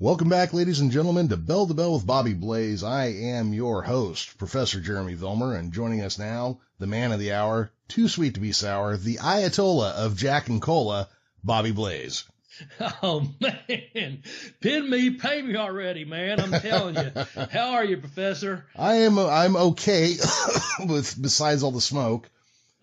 Welcome back, ladies and gentlemen, to Bell to Bell with Bobby Blaze. I am your host, Professor Jeremy Vilmur, and joining us now, the man of the hour, too sweet to be sour, the Ayatollah of Jack and Cola, Bobby Blaze. Oh, man. Pin me, pay me already, man. I'm telling you. How are you, Professor? I'm okay, besides all the smoke.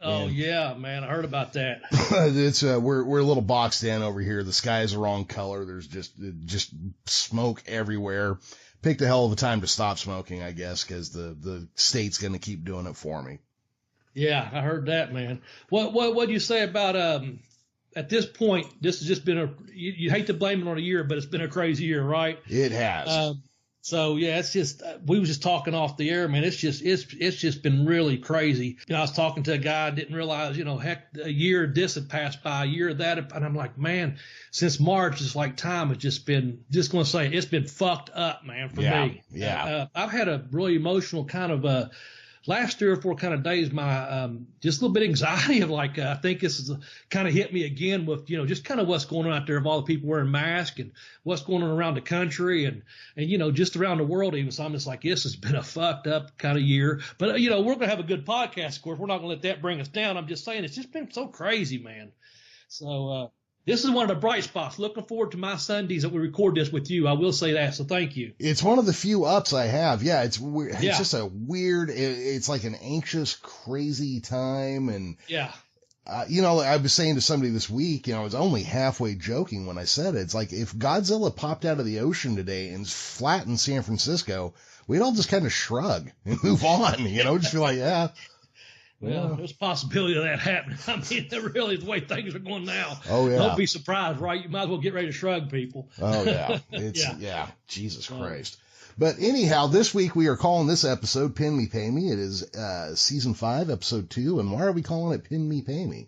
Oh, yeah, man. I heard about that. It's we're a little boxed in over here. The sky's the wrong color. There's just smoke everywhere. Picked a hell of a time to stop smoking, I guess, because the state's going to keep doing it for me. Yeah, I heard that, man. What do you say about at this point? This has just been you hate to blame it on a year, but it's been a crazy year, right? It has. So yeah, it's just we was just talking off the air, man. It's just been really crazy. You know, I was talking to a guy, I didn't realize, heck, a year of this had passed by, a year of that, and I'm like, man, since March, it's like time has just been, just going to say, it's been fucked up, man, for me. Yeah. I've had a really emotional kind of last 3 or 4 kind of days, my just a little bit of anxiety of like I think this is kind of hit me again with just kind of what's going on out there of all the people wearing masks and what's going on around the country and just around the world even. So I'm just like, this has been a fucked up kind of year. But we're gonna have a good podcast, of course. We're not gonna let that bring us down. I'm just saying it's just been so crazy, man. So this is one of the bright spots. Looking forward to my Sundays that we record this with you. I will say that. So thank you. It's one of the few ups I have. Yeah, it's weird. It's just a weird. It's like an anxious, crazy time. And yeah, I was saying to somebody this week. I was only halfway joking when I said it. It's like if Godzilla popped out of the ocean today and flattened San Francisco, we'd all just kind of shrug and move on. Just be like, yeah. Well, there's a possibility of that happening. I mean, that really is the way things are going now. Oh, yeah. Don't be surprised, right? You might as well get ready to shrug people. Oh, yeah. Yeah. Jesus Christ. But anyhow, this week we are calling this episode Pin Me, Pay Me. It is Season 5, Episode 2. And why are we calling it Pin Me, Pay Me?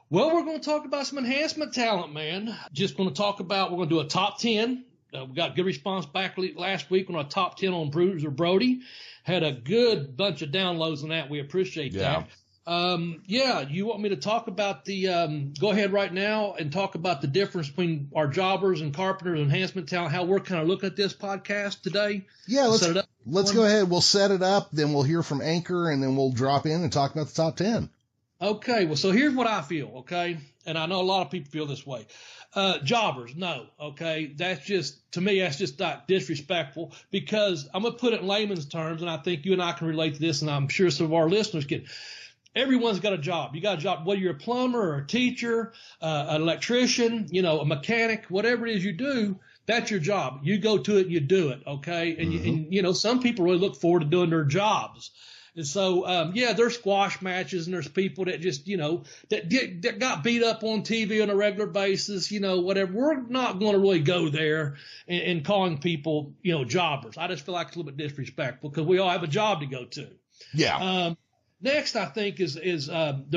Well, we're going to talk about some enhancement talent, man. Just going to talk about, we're going to do a top 10. We got good response back last week on our top 10 on Bruiser Brody. Had a good bunch of downloads on that. We appreciate that. You want me to talk about the go ahead right now and talk about the difference between our jobbers and carpenters and enhancement talent, how we're kind of looking at this podcast today? Yeah, let's go ahead. We'll set it up, then we'll hear from Anchor, and then we'll drop in and talk about the top 10. Okay, well, so here's what I feel, okay? And I know a lot of people feel this way. Jobbers, no, okay? That's just, to me, that's just not disrespectful because I'm going to put it in layman's terms, and I think you and I can relate to this, and I'm sure some of our listeners can. Everyone's got a job. You got a job, whether you're a plumber or a teacher, an electrician, a mechanic, whatever it is you do, that's your job. You go to it, you do it, okay? And, some people really look forward to doing their jobs. And so, there's squash matches and there's people that just, that got beat up on TV on a regular basis, whatever. We're not going to really go there and calling people, jobbers. I just feel like it's a little bit disrespectful because we all have a job to go to. Yeah. Next, I think is there's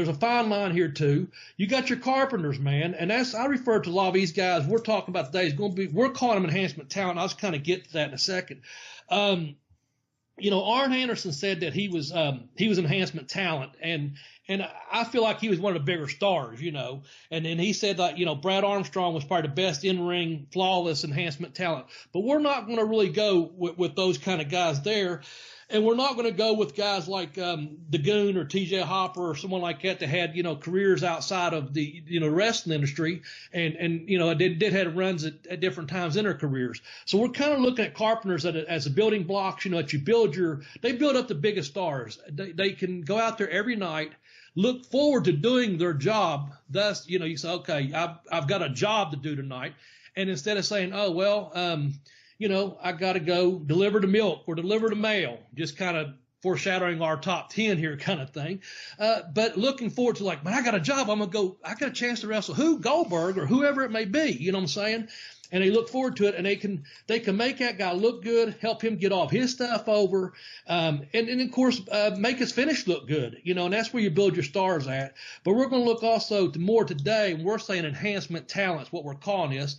a fine line here too. You got your carpenters, man, and I refer to a lot of these guys we're talking about today. We're calling them enhancement talent. I'll just kind of get to that in a second. Arn Anderson said that he was enhancement talent, and I feel like he was one of the bigger stars, and then he said that, Brad Armstrong was probably the best in-ring flawless enhancement talent, but we're not going to really go with those kind of guys there. And we're not going to go with guys like the Goon or TJ Hopper or someone like that had, careers outside of the, wrestling industry and did have runs at different times in their careers. So we're kind of looking at carpenters as a building blocks, that they build up the biggest stars. They can go out there every night, look forward to doing their job. Thus, you say, okay, I've got a job to do tonight. And instead of saying, oh, well, I got to go deliver the milk or deliver the mail, just kind of foreshadowing our top 10 here kind of thing. But looking forward to like, man, I got a job. I got a chance to wrestle Goldberg or whoever it may be. You know what I'm saying? And they look forward to it and they can make that guy look good, help him get all his stuff over. And of course, make his finish look good, and that's where you build your stars at. But we're going to look also to more today. And we're saying enhancement talents, what we're calling this.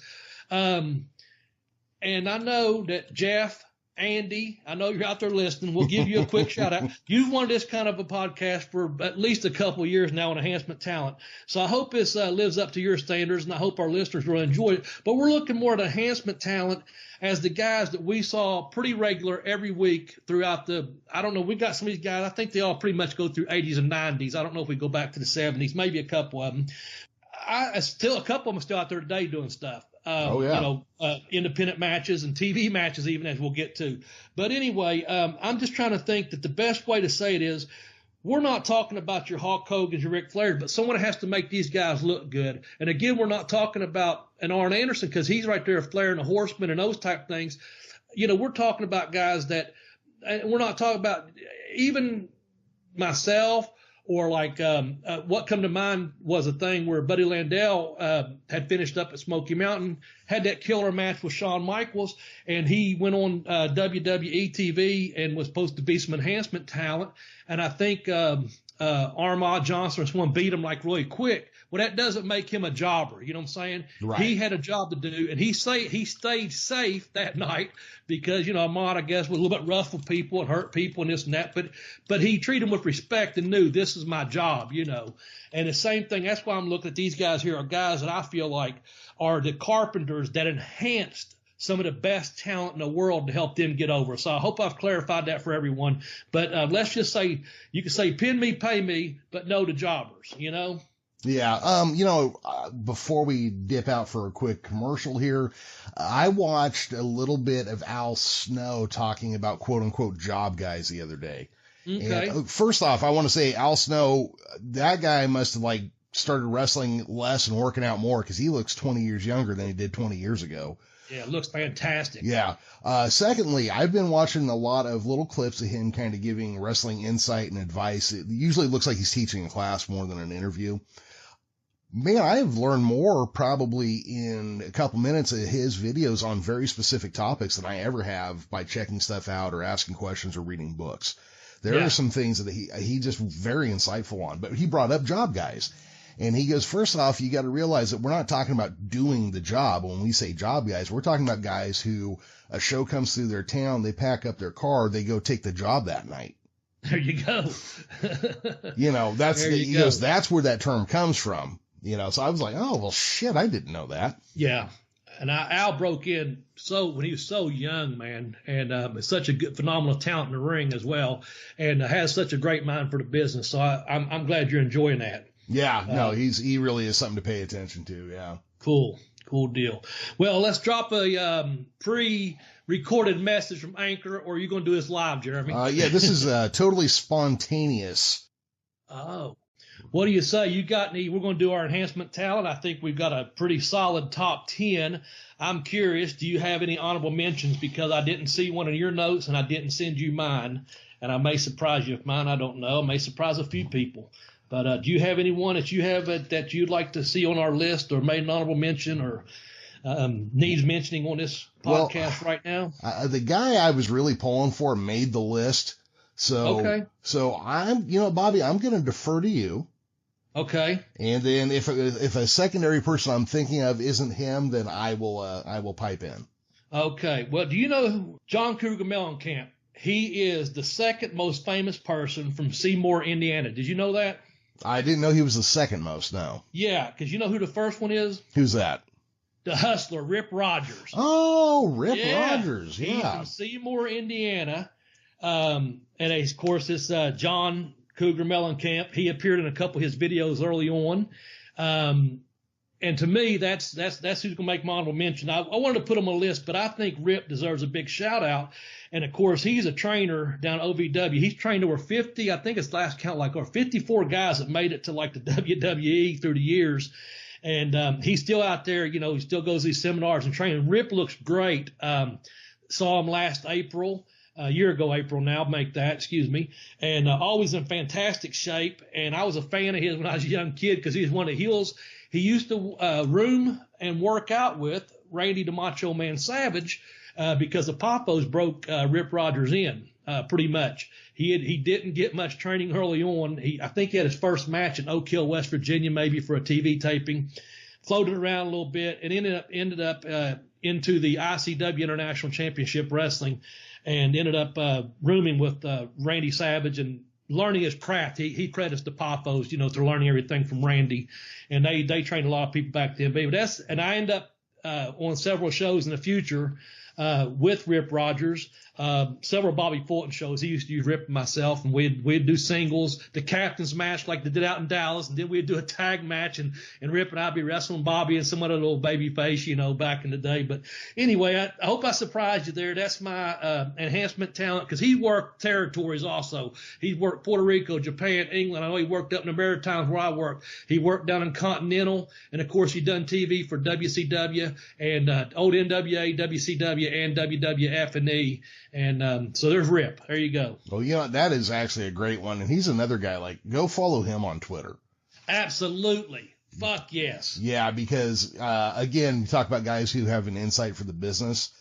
And I know that Jeff Andy, I know you're out there listening. We'll give you a quick shout out. You've wanted this kind of a podcast for at least a couple of years now on Enhancement Talent. So I hope this lives up to your standards, and I hope our listeners will enjoy it. But we're looking more at Enhancement Talent as the guys that we saw pretty regular every week throughout I don't know, we've got some of these guys. I think they all pretty much go through 80s and 90s. I don't know if we go back to the 70s, maybe a couple of them. A couple of them are still out there today doing stuff. Independent matches and TV matches, even, as we'll get to. But anyway, I'm just trying to think that the best way to say it is, we're not talking about your Hulk Hogan's, your Ric Flairs, but someone has to make these guys look good. And again, we're not talking about an Arn Anderson, because he's right there, Flair and the Horseman and those type things. We're talking about guys that, we're not talking about even myself, or like what come to mind was a thing where Buddy Landell had finished up at Smoky Mountain, had that killer match with Shawn Michaels, and he went on WWE TV and was supposed to be some Enhancement Talent. And I think Armand Johnson or someone beat him like really quick. Well, that doesn't make him a jobber. You know what I'm saying? Right. He had a job to do, and he stayed safe that night because, Ahmad, I guess, was a little bit rough with people and hurt people and this and that. But he treated them with respect and knew this is my job, And the same thing, that's why I'm looking at these guys here are guys that I feel like are the Carpenters that enhanced some of the best talent in the world to help them get over. So I hope I've clarified that for everyone. But let's just say, you can say pin me, pay me, but no to jobbers, Yeah. Before we dip out for a quick commercial here, I watched a little bit of Al Snow talking about quote unquote job guys the other day. Okay. And first off, I want to say Al Snow, that guy must have started wrestling less and working out more, because he looks 20 years younger than he did 20 years ago. Yeah, it looks fantastic. Yeah. Secondly, I've been watching a lot of little clips of him kind of giving wrestling insight and advice. It usually looks like he's teaching a class more than an interview. Man, I have learned more probably in a couple minutes of his videos on very specific topics than I ever have by checking stuff out or asking questions or reading books. There are some things that he just very insightful on, but he brought up job guys. And he goes, first off, you got to realize that we're not talking about doing the job. When we say job guys, we're talking about guys who a show comes through their town, they pack up their car, they go take the job that night. There you go. That's where that term comes from. So I was like, oh, well, shit, I didn't know that. Yeah. And Al broke in when he was so young, man, and such a good, phenomenal talent in the ring as well, and has such a great mind for the business. So I'm glad you're enjoying that. Yeah, he really is something to pay attention to. Yeah. Cool deal. Well, let's drop a pre-recorded message from Anchor, or are you going to do this live, Jeremy? Yeah, this is totally spontaneous. Oh. What do you say? We're going to do our Enhancement Talent. I think we've got a pretty solid top 10. I'm curious, do you have any honorable mentions? Because I didn't see one in your notes and I didn't send you mine. And I may surprise you with mine. I don't know. I may surprise a few people. But do you have anyone that you have that you'd like to see on our list, or made an honorable mention, or needs mentioning on this podcast right now? The guy I was really pulling for made the list. So I'm, Bobby, I'm going to defer to you. Okay. And then if a secondary person I'm thinking of isn't him, then I will pipe in. Okay. Well, do you know John Cougar Mellencamp? He is the second most famous person from Seymour, Indiana. Did you know that? I didn't know he was the second most, no. Yeah, because you know who the first one is? Who's that? The Hustler, Rip Rogers. Oh, Rip Rogers, yeah. He's from Seymour, Indiana. And of course, it's John Cougar Mellencamp. He appeared in a couple of his videos early on. And to me, that's who's going to make my honorable mention. I wanted to put him on a list, but I think Rip deserves a big shout out. And of course, he's a trainer down at OVW. He's trained over 50, I think it's last count, or 54 guys that made it to the WWE through the years. And he's still out there, he still goes to these seminars and training. Rip looks great. Saw him last April. A year ago, April now, and always in fantastic shape. And I was a fan of his when I was a young kid, because he was one of the heels he used to room and work out with, Randy the Macho Man Savage, because the Papos broke Rip Rogers in pretty much. He didn't get much training early on. I think he had his first match in Oak Hill, West Virginia, maybe for a TV taping. Floated around a little bit and ended up into the ICW International Championship Wrestling, and ended up rooming with Randy Savage and learning his craft. He credits the Poffos, to learning everything from Randy, and they trained a lot of people back then. But I end up on several shows in the future with Rip Rogers, several Bobby Fulton shows. He used to use Rip and myself, and we'd do singles, the captain's match like they did out in Dallas, and then we'd do a tag match, and Rip and I'd be wrestling Bobby and some other little baby face, back in the day. But anyway, I hope I surprised you there. That's my enhancement talent, because he worked territories also. He worked Puerto Rico, Japan, England. I know he worked up in the Maritimes where I worked. He worked down in Continental, and of course he done TV for WCW and old NWA, WCW, and WWF and E. And so there's Rip. There you go. Well, that is actually a great one. And he's another guy, go follow him on Twitter. Absolutely. Fuck yes. Yeah, because, again, you talk about guys who have an insight for the business.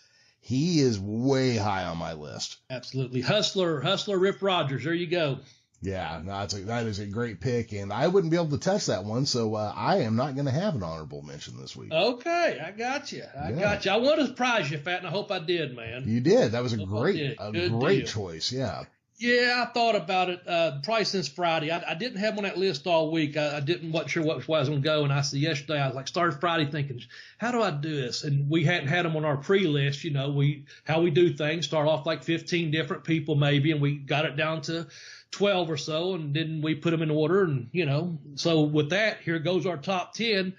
He is way high on my list. Absolutely. Hustler Rip Rogers. There you go. Yeah, no, that is a great pick, and I wouldn't be able to touch that one, so I am not going to have an honorable mention this week. Okay, I got you. I wanted to surprise you, Fat, and I hope I did, man. You did. That was a great choice, yeah. Yeah, I thought about it probably since Friday. I didn't have on that list all week. I wasn't sure what I was going to go, and I said yesterday, I was like, started Friday thinking, how do I do this? And we hadn't had them on our pre-list, how we do things. Start off like 15 different people maybe, and we got it down to 12 or so, and then we put them in order, and so with that, here goes our top 10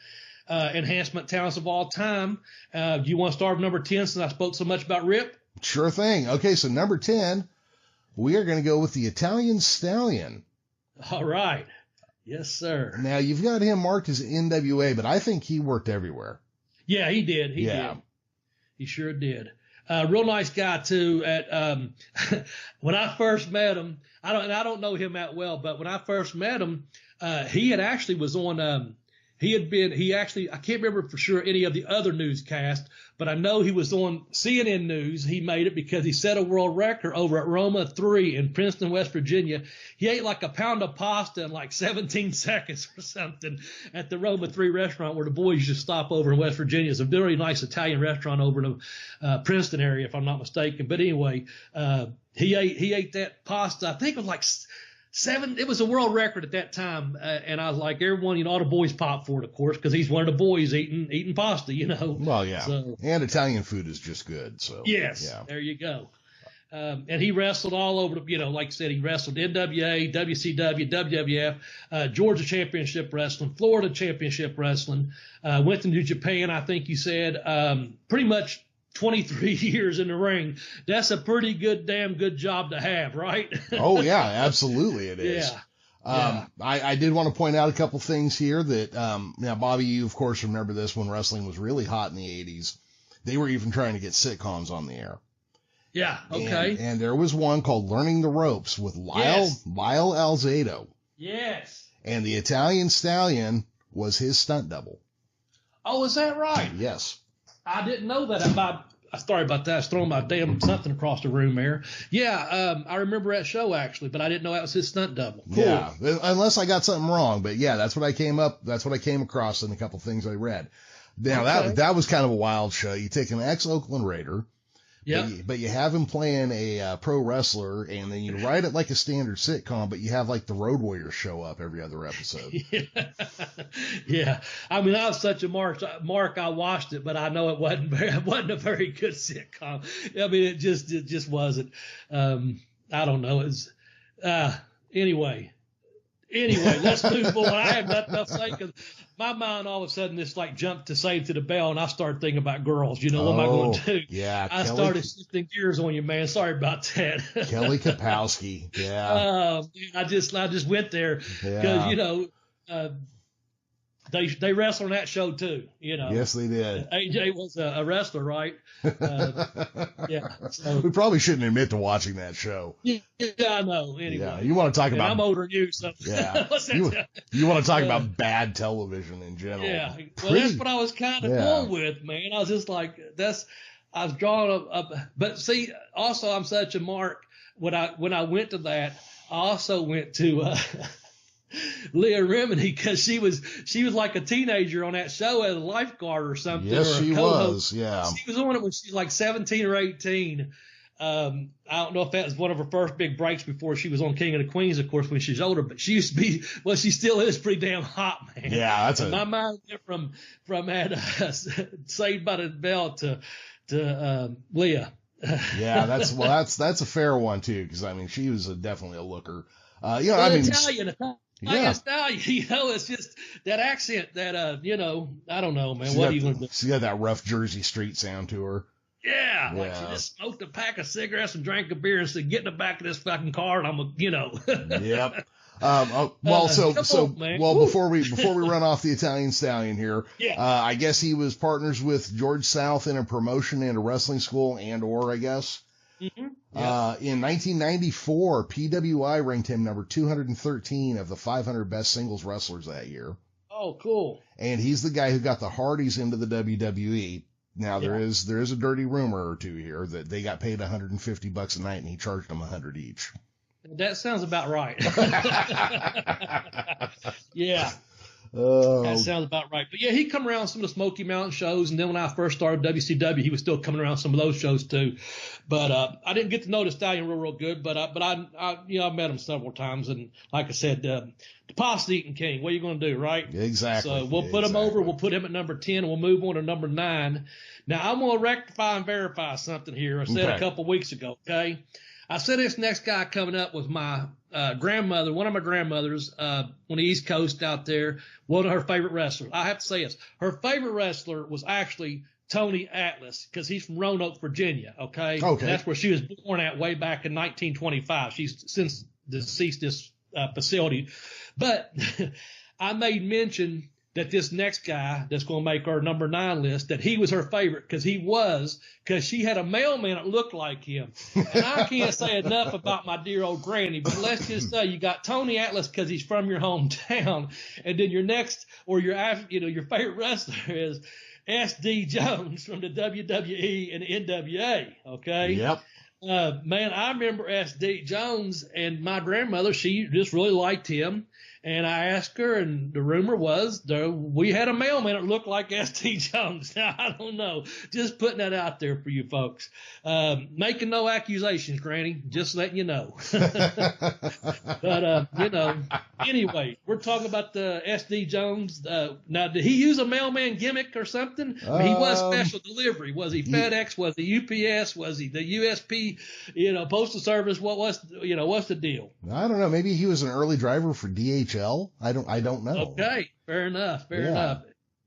enhancement talents of all time. Do you want to start with number 10 since I spoke so much about Rip? Sure thing. Okay, so number 10, we are going to go with the Italian Stallion. All right. Yes, sir. Now, you've got him marked as NWA, but I think he worked everywhere. Yeah, he did. He did. He sure did. Real nice guy too. When I first met him, I don't know him that well, but when I first met him, he had actually was on. I can't remember for sure any of the other newscasts, but I know he was on CNN News. He made it because he set a world record over at Roma 3 in Princeton, West Virginia. He ate like a pound of pasta in like 17 seconds or something at the Roma 3 restaurant where the boys used to stop over in West Virginia. It's a very nice Italian restaurant over in the Princeton area, if I'm not mistaken. But anyway, he ate that pasta. I think it was like 7. It was a world record at that time, and I was like, everyone, all the boys popped for it, of course, because he's one of the boys eating pasta, Well, yeah, so, and Italian food is just good. So yes, yeah. There you go. And he wrestled all over like I said, he wrestled NWA, WCW, WWF, Georgia Championship Wrestling, Florida Championship Wrestling, went to New Japan, I think you said, pretty much 23 years in the ring. That's a pretty damn good job to have, right? Oh yeah, absolutely it is. Yeah. I did want to point out a couple things here that, now Bobby, you of course remember this when wrestling was really hot in the 80s. They were even trying to get sitcoms on the air. Yeah. Okay. And there was one called Learning the Ropes with Lyle Alzado. Yes. And the Italian Stallion was his stunt double. Oh, is that right? Yes. I didn't know that. Sorry about that. I was throwing my damn something across the room there. Yeah, I remember that show actually, but I didn't know that was his stunt double. Cool. Yeah, unless I got something wrong, but yeah, that's what I came across in a couple things I read. Now that was kind of a wild show. You take an ex-Oakland Raider, but you have him playing a pro wrestler, and then you write it like a standard sitcom, but you have like the Road Warriors show up every other episode. Yeah. I mean, I was such a mark. I watched it, but I know it wasn't a very good sitcom. I mean, it just wasn't. I don't know. It's anyway. Let's move on. I have nothing else to say because my mind all of a sudden just like jumped to Save to the Bell, and I started thinking about girls. What am I going to do? Yeah, I started shifting gears on you, man. Sorry about that. Kelly Kapowski. Yeah. I just went there because they wrestled on that show too. Yes, they did. AJ was a wrestler, right? Yeah. So, we probably shouldn't admit to watching that show. Yeah, I know. Anyway, yeah, you want to talk about? I'm older than you, so yeah. you want to talk about bad television in general? Yeah. Well, that's what I was kind of going with, man. I was just like, I was drawing up, but see, also I'm such a mark. When I went to that, I also went to. Leah Remini, because she was like a teenager on that show as a lifeguard or something. Yes, or she was. Yeah. She was on it when she was like 17 or 18. I don't know if that was one of her first big breaks before she was on King of the Queens, of course, when she's older, but she used to be, well, she still is pretty damn hot, man. Yeah, that's my mind went from Saved by the Bell to Leah. Yeah, that's a fair one too, because I mean she was definitely a looker. Italian. Yeah. Italian, it's just that accent that I don't know, man. What are you going to do? She got that rough Jersey Street sound to her. Yeah, like she just smoked a pack of cigarettes and drank a beer and said, "Get in the back of this fucking car," and Yep. Before we run off the Italian Stallion here, I guess he was partners with George South in a promotion and a wrestling school or I guess. Mm-hmm. In 1994, PWI ranked him number 213 of the 500 best singles wrestlers that year. Oh, cool. And he's the guy who got the Hardys into the WWE. Now there is a dirty rumor or two here that they got paid $150 a night and he charged them $100 each. That sounds about right. Yeah. That sounds about right. But yeah, he come around some of the Smoky Mountain shows, and then when I first started WCW, he was still coming around some of those shows too. But I didn't get to know the Stallion real good, but I met him several times, and like I said, deposit eating king. What are you going to do, right? Exactly. So we'll put him over. We'll put him at number 10, and we'll move on to number 9. Now I'm going to rectify and verify something here. I said a couple weeks ago. Okay. I said this next guy coming up was my grandmother, one of my grandmothers on the East Coast out there, one of her favorite wrestlers. I have to say this. Her favorite wrestler was actually Tony Atlas because he's from Roanoke, Virginia, okay? That's where she was born at way back in 1925. She's since deceased this facility. But I made mention that this next guy that's going to make our number 9 list, that he was her favorite because she had a mailman that looked like him. And I can't say enough about my dear old granny, but let's just say you got Tony Atlas because he's from your hometown. And then your next, or your favorite wrestler is SD Jones from the WWE and the NWA. Okay. Yep. Man, I remember SD Jones, and my grandmother, she just really liked him. And I asked her, and the rumor was we had a mailman that looked like SD Jones. Now, I don't know. Just putting that out there for you folks. Making no accusations, Granny. Just letting you know. But, anyway, we're talking about the SD Jones. Now, did he use a mailman gimmick or something? I mean, he was special delivery. Was he FedEx? Was he UPS? Was he the USP, Postal Service? What's the deal? I don't know. Maybe he was an early driver for DHL. I don't know. Okay, fair enough.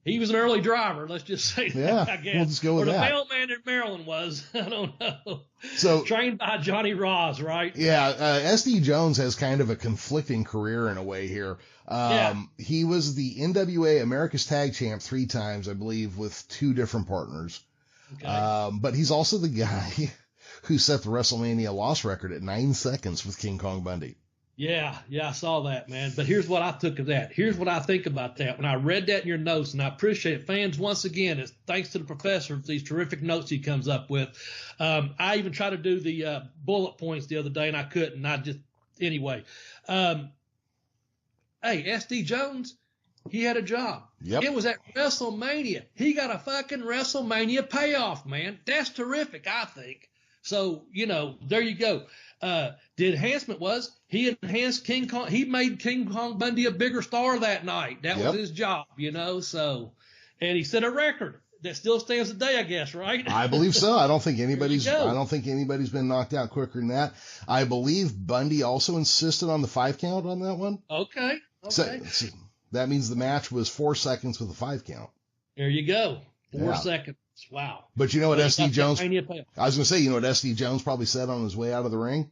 He was an early driver. Let's just say that. I guess. We'll just go with that. Or the mailman in Maryland was. I don't know. So trained by Johnny Ross, right? Yeah. SD Jones has kind of a conflicting career in a way here. He was the NWA America's Tag Champ 3 times, I believe, with 2 different partners. Okay. But he's also the guy who set the WrestleMania loss record at 9 seconds with King Kong Bundy. Yeah, I saw that, man. But here's what I took of that. Here's what I think about that. When I read that in your notes, and I appreciate it, fans, once again, it's thanks to the professor for these terrific notes he comes up with. I even tried to do the bullet points the other day, and I couldn't. Anyway. Hey, SD Jones, he had a job. Yep. It was at WrestleMania. He got a fucking WrestleMania payoff, man. That's terrific, I think. So, there you go. The enhancement was he enhanced King Kong. He made King Kong Bundy a bigger star that night. That was his job, So, and he set a record that still stands today, I guess, right? I believe so. I don't think anybody's been knocked out quicker than that. I believe Bundy also insisted on the 5 count on that one. Okay. So that means the match was 4 seconds with a 5 count. There you go. 4 seconds. Wow. But you know what SD Jones, I was going to say, you know what SD Jones probably said on his way out of the ring?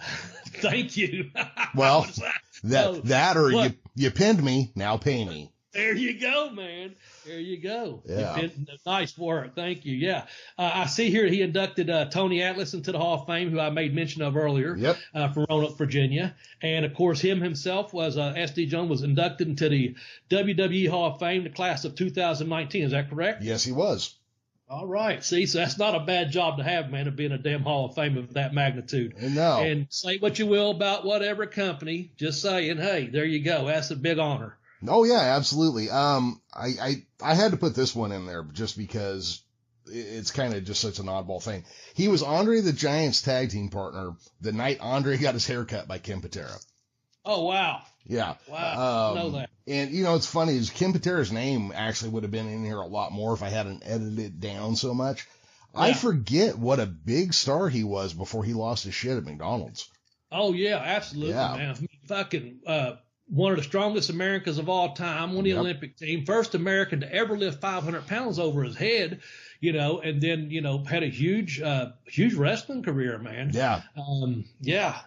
Thank you. Well, you pinned me, now pay me. There you go, man. There you go. Yeah. Nice work. Thank you. Yeah. I see here he inducted Tony Atlas into the Hall of Fame, who I made mention of earlier. Yep. From Roanoke, Virginia. And, of course, himself was SD Jones was inducted into the WWE Hall of Fame, the class of 2019. Is that correct? Yes, he was. All right. See, so that's not a bad job to have, man, of being a damn Hall of Fame of that magnitude. No. And say what you will about whatever company, just saying, hey, there you go. That's a big honor. Oh yeah, absolutely. I had to put this one in there just because it's kind of just such an oddball thing. He was Andre the Giant's tag team partner the night Andre got his hair cut by Ken Patera. Oh, wow. Yeah. Wow. I know that. And, you know, it's funny is Ken Patera's name actually would have been in here a lot more if I hadn't edited it down so much. Yeah. I forget what a big star he was before he lost his shit at McDonald's. Oh, yeah, absolutely, man. Fucking, one of the strongest Americans of all time, on the Olympic team, first American to ever lift 500 pounds over his head, you know, and then, you know, had a huge wrestling career, man. Yeah. Yeah.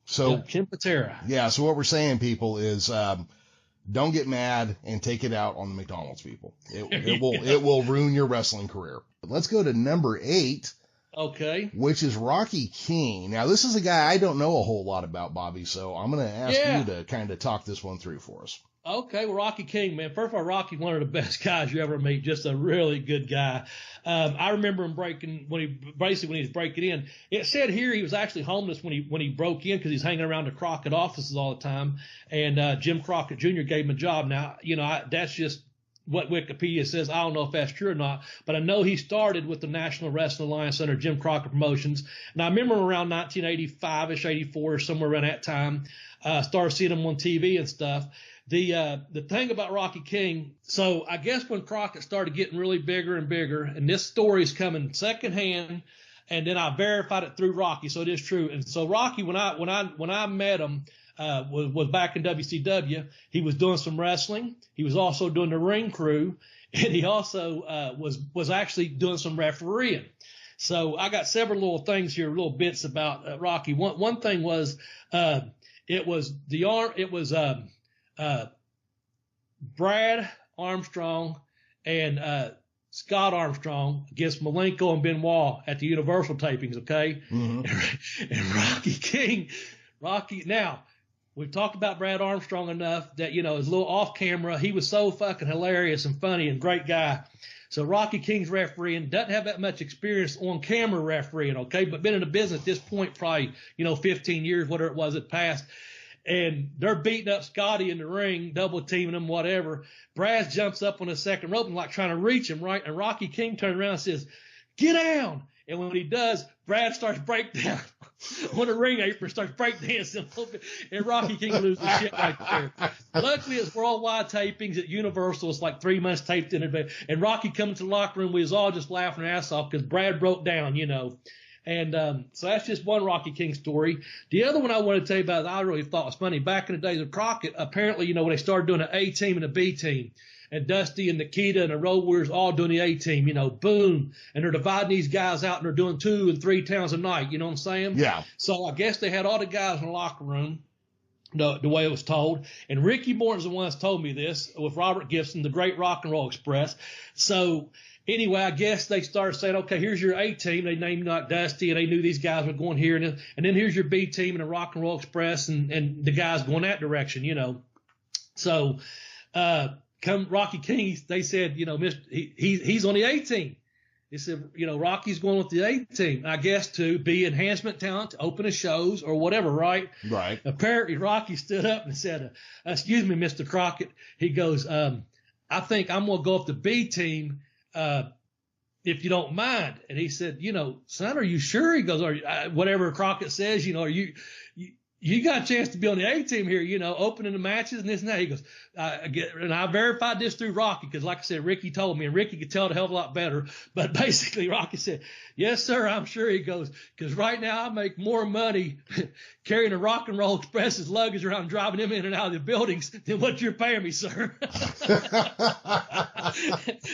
So, Ken Patera. Yeah. So what we're saying, people, is, don't get mad and take it out on the McDonald's people. It will ruin your wrestling career. But let's go to number 8. Okay. Which is Rocky King. Now, this is a guy I don't know a whole lot about, Bobby, so I'm going to ask you to kind of talk this one through for us. Okay, well, Rocky King, man. First of all, Rocky, one of the best guys you ever meet. Just a really good guy. I remember him when he was breaking in. It said here he was actually homeless when he broke in because he's hanging around the Crockett offices all the time. And Jim Crockett Jr. gave him a job. Now, you know, that's just what Wikipedia says. I don't know if that's true or not, but I know he started with the National Wrestling Alliance under Jim Crockett Promotions. And I remember around 1985-ish, 84, somewhere around that time, started seeing him on TV and stuff. The thing about Rocky King, so I guess when Crockett started getting really bigger and bigger, and this story is coming secondhand, and then I verified it through Rocky, so it is true. And so Rocky, when I met him, was back in WCW. He was doing some wrestling. He was also doing the ring crew, and he also was actually doing some refereeing. So I got several little things here, little bits about Rocky. One thing was Brad Armstrong and Scott Armstrong against Malenko and Benoit at the Universal tapings, okay? Mm-hmm. And Rocky King, now, we've talked about Brad Armstrong enough that, you know, his little off camera, he was so fucking hilarious and funny and great guy. So Rocky King's refereeing, doesn't have that much experience on camera refereeing, okay, but been in the business at this point probably, 15 years, whatever it was, it passed. And they're beating up Scotty in the ring, double teaming him, whatever. Brad jumps up on the second rope and like trying to reach him, right? And Rocky King turns around and says, "Get down." And when he does, Brad starts breakdown on the ring apron, starts breakdancing a little bit, and Rocky King loses shit right there. Luckily, it's worldwide tapings at Universal. It's like 3 months taped in advance. And Rocky comes to the locker room. We was all just laughing our ass off because Brad broke down, And so that's just one Rocky King story. The other one I want to tell you about, I really thought was funny. Back in the days of Crockett, apparently, when they started doing an A team and a B team, and Dusty and Nikita and the Road Warriors all doing the A team, boom. And they're dividing these guys out and they're doing 2 and 3 towns a night. You know what I'm saying? Yeah. So I guess they had all the guys in the locker room, the way it was told. And Ricky Morton's the one that's told me this with Robert Gibson, the great Rock and Roll Express. So anyway, I guess they started saying, okay, here's your A team. They named like Dusty, and they knew these guys were going here. And then here's your B team and the Rock and Roll Express, and the guys going that direction, So come Rocky King, they said, he's on the A team. They said, Rocky's going with the A team, I guess, to be enhancement talent, to open his shows or whatever, right? Right. Apparently, Rocky stood up and said, excuse me, Mr. Crockett. He goes, I think I'm going to go up the B team, if you don't mind. And he said, son, are you sure? He goes, whatever Crockett says, are you got a chance to be on the A team here, opening the matches and this and that. He goes, and I verified this through Rocky because, like I said, Ricky told me, and Ricky could tell it a hell of a lot better. But basically, Rocky said, yes, sir, I'm sure. He goes, because right now I make more money carrying a Rock and Roll Express's luggage around, driving them in and out of the buildings than what you're paying me, sir.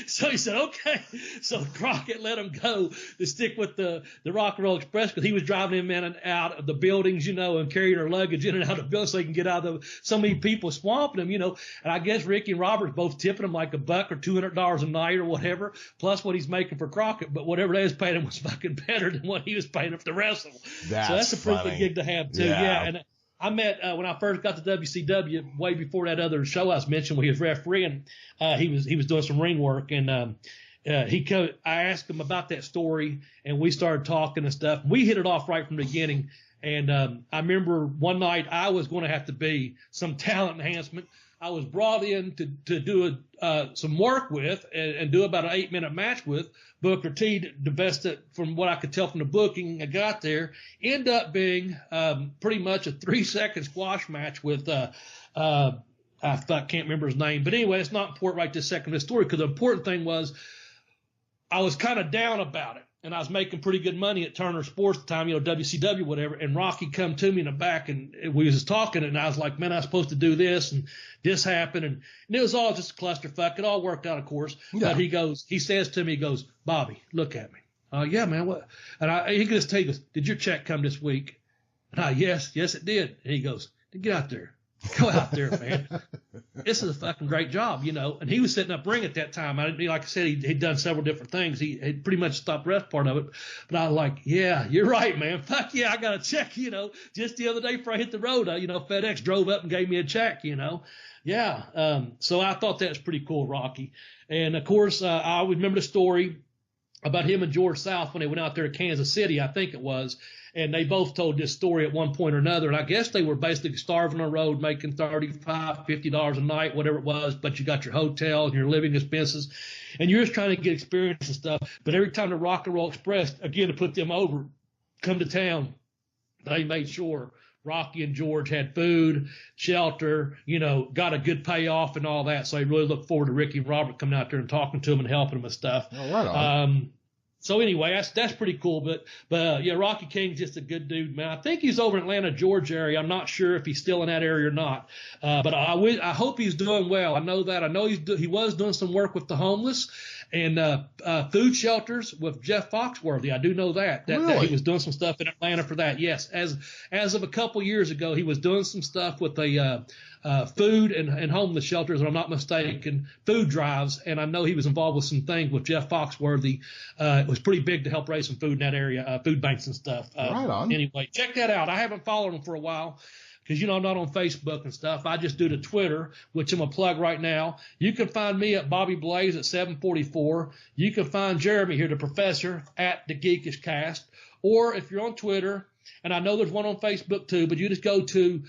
So he said, okay. So Crockett let him go to stick with the Rock and Roll Express because he was driving them in and out of the buildings, and carrying their luggage in and out of the building so he can get out of so many people swamping him, And I guess Ricky and Robert both tipping him like $100 or $200 a night or whatever, plus what he's making for Crockett. But whatever they was paying him was fucking better than what he was paying him to wrestle. So that's a pretty good gig to have too. Yeah. And I met when I first got to WCW, way before that other show I was mentioning where he was refereeing. He was doing some ring work, and I asked him about that story, and we started talking and stuff. We hit it off right from the beginning. And I remember one night I was going to have to be some talent enhancement. I was brought in to do some work with and do about an 8-minute match with Booker T. The best from what I could tell from the booking I got there, end up being pretty much a 3-second squash match with I can't remember his name, but anyway, it's not important right this second of the story, because the important thing was I was kind of down about it, and I was making pretty good money at Turner Sports at the time, WCW, whatever. And Rocky come to me in the back, and we was talking, and I was like, man, I was supposed to do this, and this happened, and it was all just a clusterfuck. It all worked out, of course. Yeah. But he says to me, he goes, Bobby, look at me. Yeah, man, what? And he just takes, did your check come this week? And yes, it did. And he goes, get out there. Go out there, man. This is a fucking great job, And he was setting up ring at that time. Like I said, he'd done several different things. He had pretty much stopped rest part of it. But I was like, yeah, you're right, man. Fuck yeah, I got a check, Just the other day before I hit the road, FedEx drove up and gave me a check, Yeah. So I thought that was pretty cool, Rocky. And of course, I remember the story about him and George South when they went out there to Kansas City, I think it was. And they both told this story at one point or another. And I guess they were basically starving on the road, making $35, $50 a night, whatever it was. But you got your hotel and your living expenses, and you're just trying to get experience and stuff. But every time the Rock and Roll Express, again, to put them over, come to town, they made sure Rocky and George had food, shelter, got a good payoff and all that. So I really look forward to Ricky and Robert coming out there and talking to them and helping them and stuff. Oh, right on. So anyway, that's pretty cool. But yeah, Rocky King's just a good dude, man. I think he's over in Atlanta, Georgia area. I'm not sure if he's still in that area or not. But I hope he's doing well. I know that. I know he was doing some work with the homeless and food shelters with Jeff Foxworthy. I do know that Really? he was doing some stuff in Atlanta for that. Yes, as of a couple years ago, he was doing some stuff with a food and homeless shelters, if I'm not mistaken, food drives. And I know he was involved with some things with Jeff Foxworthy. It was pretty big to help raise some food in that area, food banks and stuff. Right on. Anyway, check that out. I haven't followed him for a while because, I'm not on Facebook and stuff. I just do the Twitter, which I'm going to plug right now. You can find me at Bobby Blaze at 744. You can find Jeremy here, the professor, at The Geekish Cast. Or if you're on Twitter, and I know there's one on Facebook too, but you just go to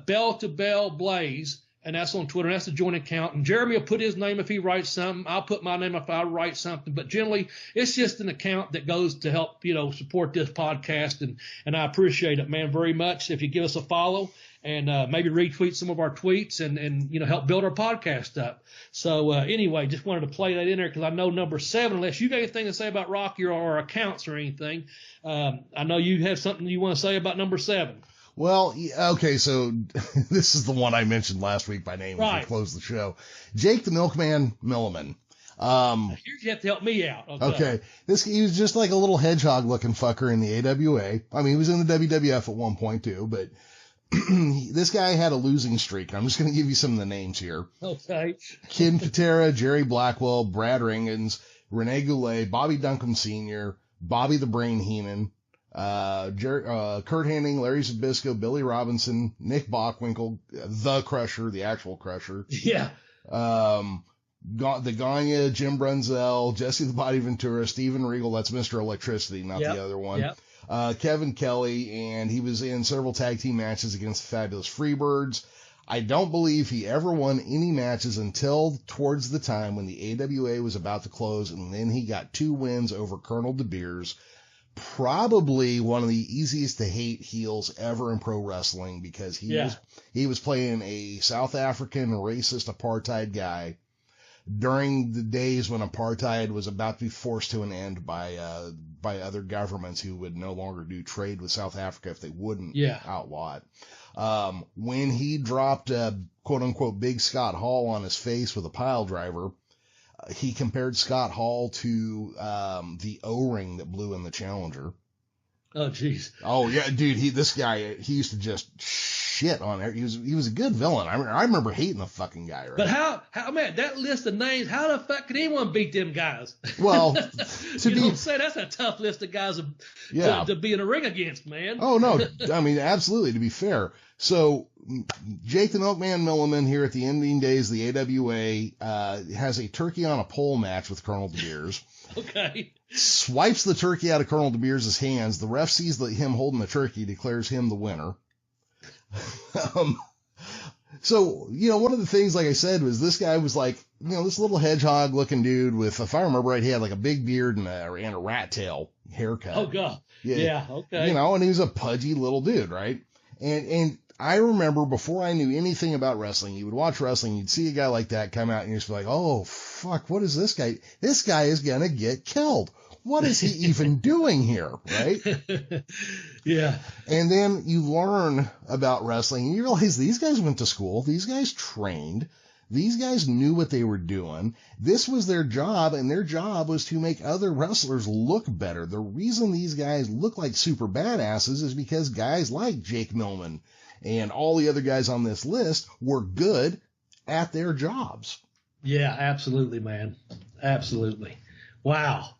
Bell to Bell Blaze, and that's on Twitter. And that's the joint account. And Jeremy will put his name if he writes something. I'll put my name if I write something. But generally, it's just an account that goes to help, support this podcast. And I appreciate it, man, very much if you give us a follow and maybe retweet some of our tweets and help build our podcast up. So anyway, just wanted to play that in there because I know number 7, unless you got anything to say about Rocky or our accounts or anything, I know you have something you want to say about number 7. Well, okay, so this is the one I mentioned last week by name as we close the show. Jake the Milkman Milliman. Here you have to help me out. Okay. He was just like a little hedgehog looking fucker in the AWA. I mean, he was in the WWF at one point too, but this guy had a losing streak. I'm just going to give you some of the names here. Okay. Ken Patera, Jerry Blackwell, Brad Ringens, Rene Goulet, Bobby Duncombe Sr., Bobby the Brain Heenan, Kurt Hennig, Larry Zbyszko, Billy Robinson, Nick Bockwinkel, the Crusher, the actual Crusher. Yeah. The Gagne, Jim Brunzell, Jesse the Body Ventura, Steven Regal, that's Mr. Electricity, not the other one. Yep. Kevin Kelly, and he was in several tag team matches against the Fabulous Freebirds. I don't believe he ever won any matches until towards the time when the AWA was about to close, and then he got 2 wins over Colonel De Beers. Probably one of the easiest to hate heels ever in pro wrestling because he was playing a South African racist apartheid guy during the days when apartheid was about to be forced to an end by other governments who would no longer do trade with South Africa if they wouldn't outlaw it. When he dropped quote unquote Big Scott Hall on his face with a pile driver, he compared Scott Hall to the O-ring that blew in the Challenger. Oh, jeez. Oh, yeah, dude, he used to just shit on it. He was a good villain. I remember hating the fucking guy, right? But how man, that list of names, how the fuck could anyone beat them guys? Well, you know what I'm saying? That's a tough list of guys to be in a ring against, man. Oh, no. I mean, absolutely, to be fair. So Jake the Milkman Milliman here at the ending days of the AWA has a turkey on a pole match with Colonel De Beers. Okay. Swipes the turkey out of Colonel De Beers' hands. The ref sees him holding the turkey, declares him the winner. So, one of the things, like I said, was this guy was like, this little hedgehog looking dude with, if I remember right, he had like a big beard and a rat tail haircut. Oh, God. Yeah, okay. And he was a pudgy little dude, right? And I remember before I knew anything about wrestling, you would watch wrestling, you'd see a guy like that come out and you'd just be like, oh, fuck, what is this guy? This guy is going to get killed. What is he even doing here, right? Yeah. And then you learn about wrestling and you realize these guys went to school. These guys trained. These guys knew what they were doing. This was their job, and their job was to make other wrestlers look better. The reason these guys look like super badasses is because guys like Jake Millman and all the other guys on this list were good at their jobs. Yeah, absolutely, man. Absolutely. Wow.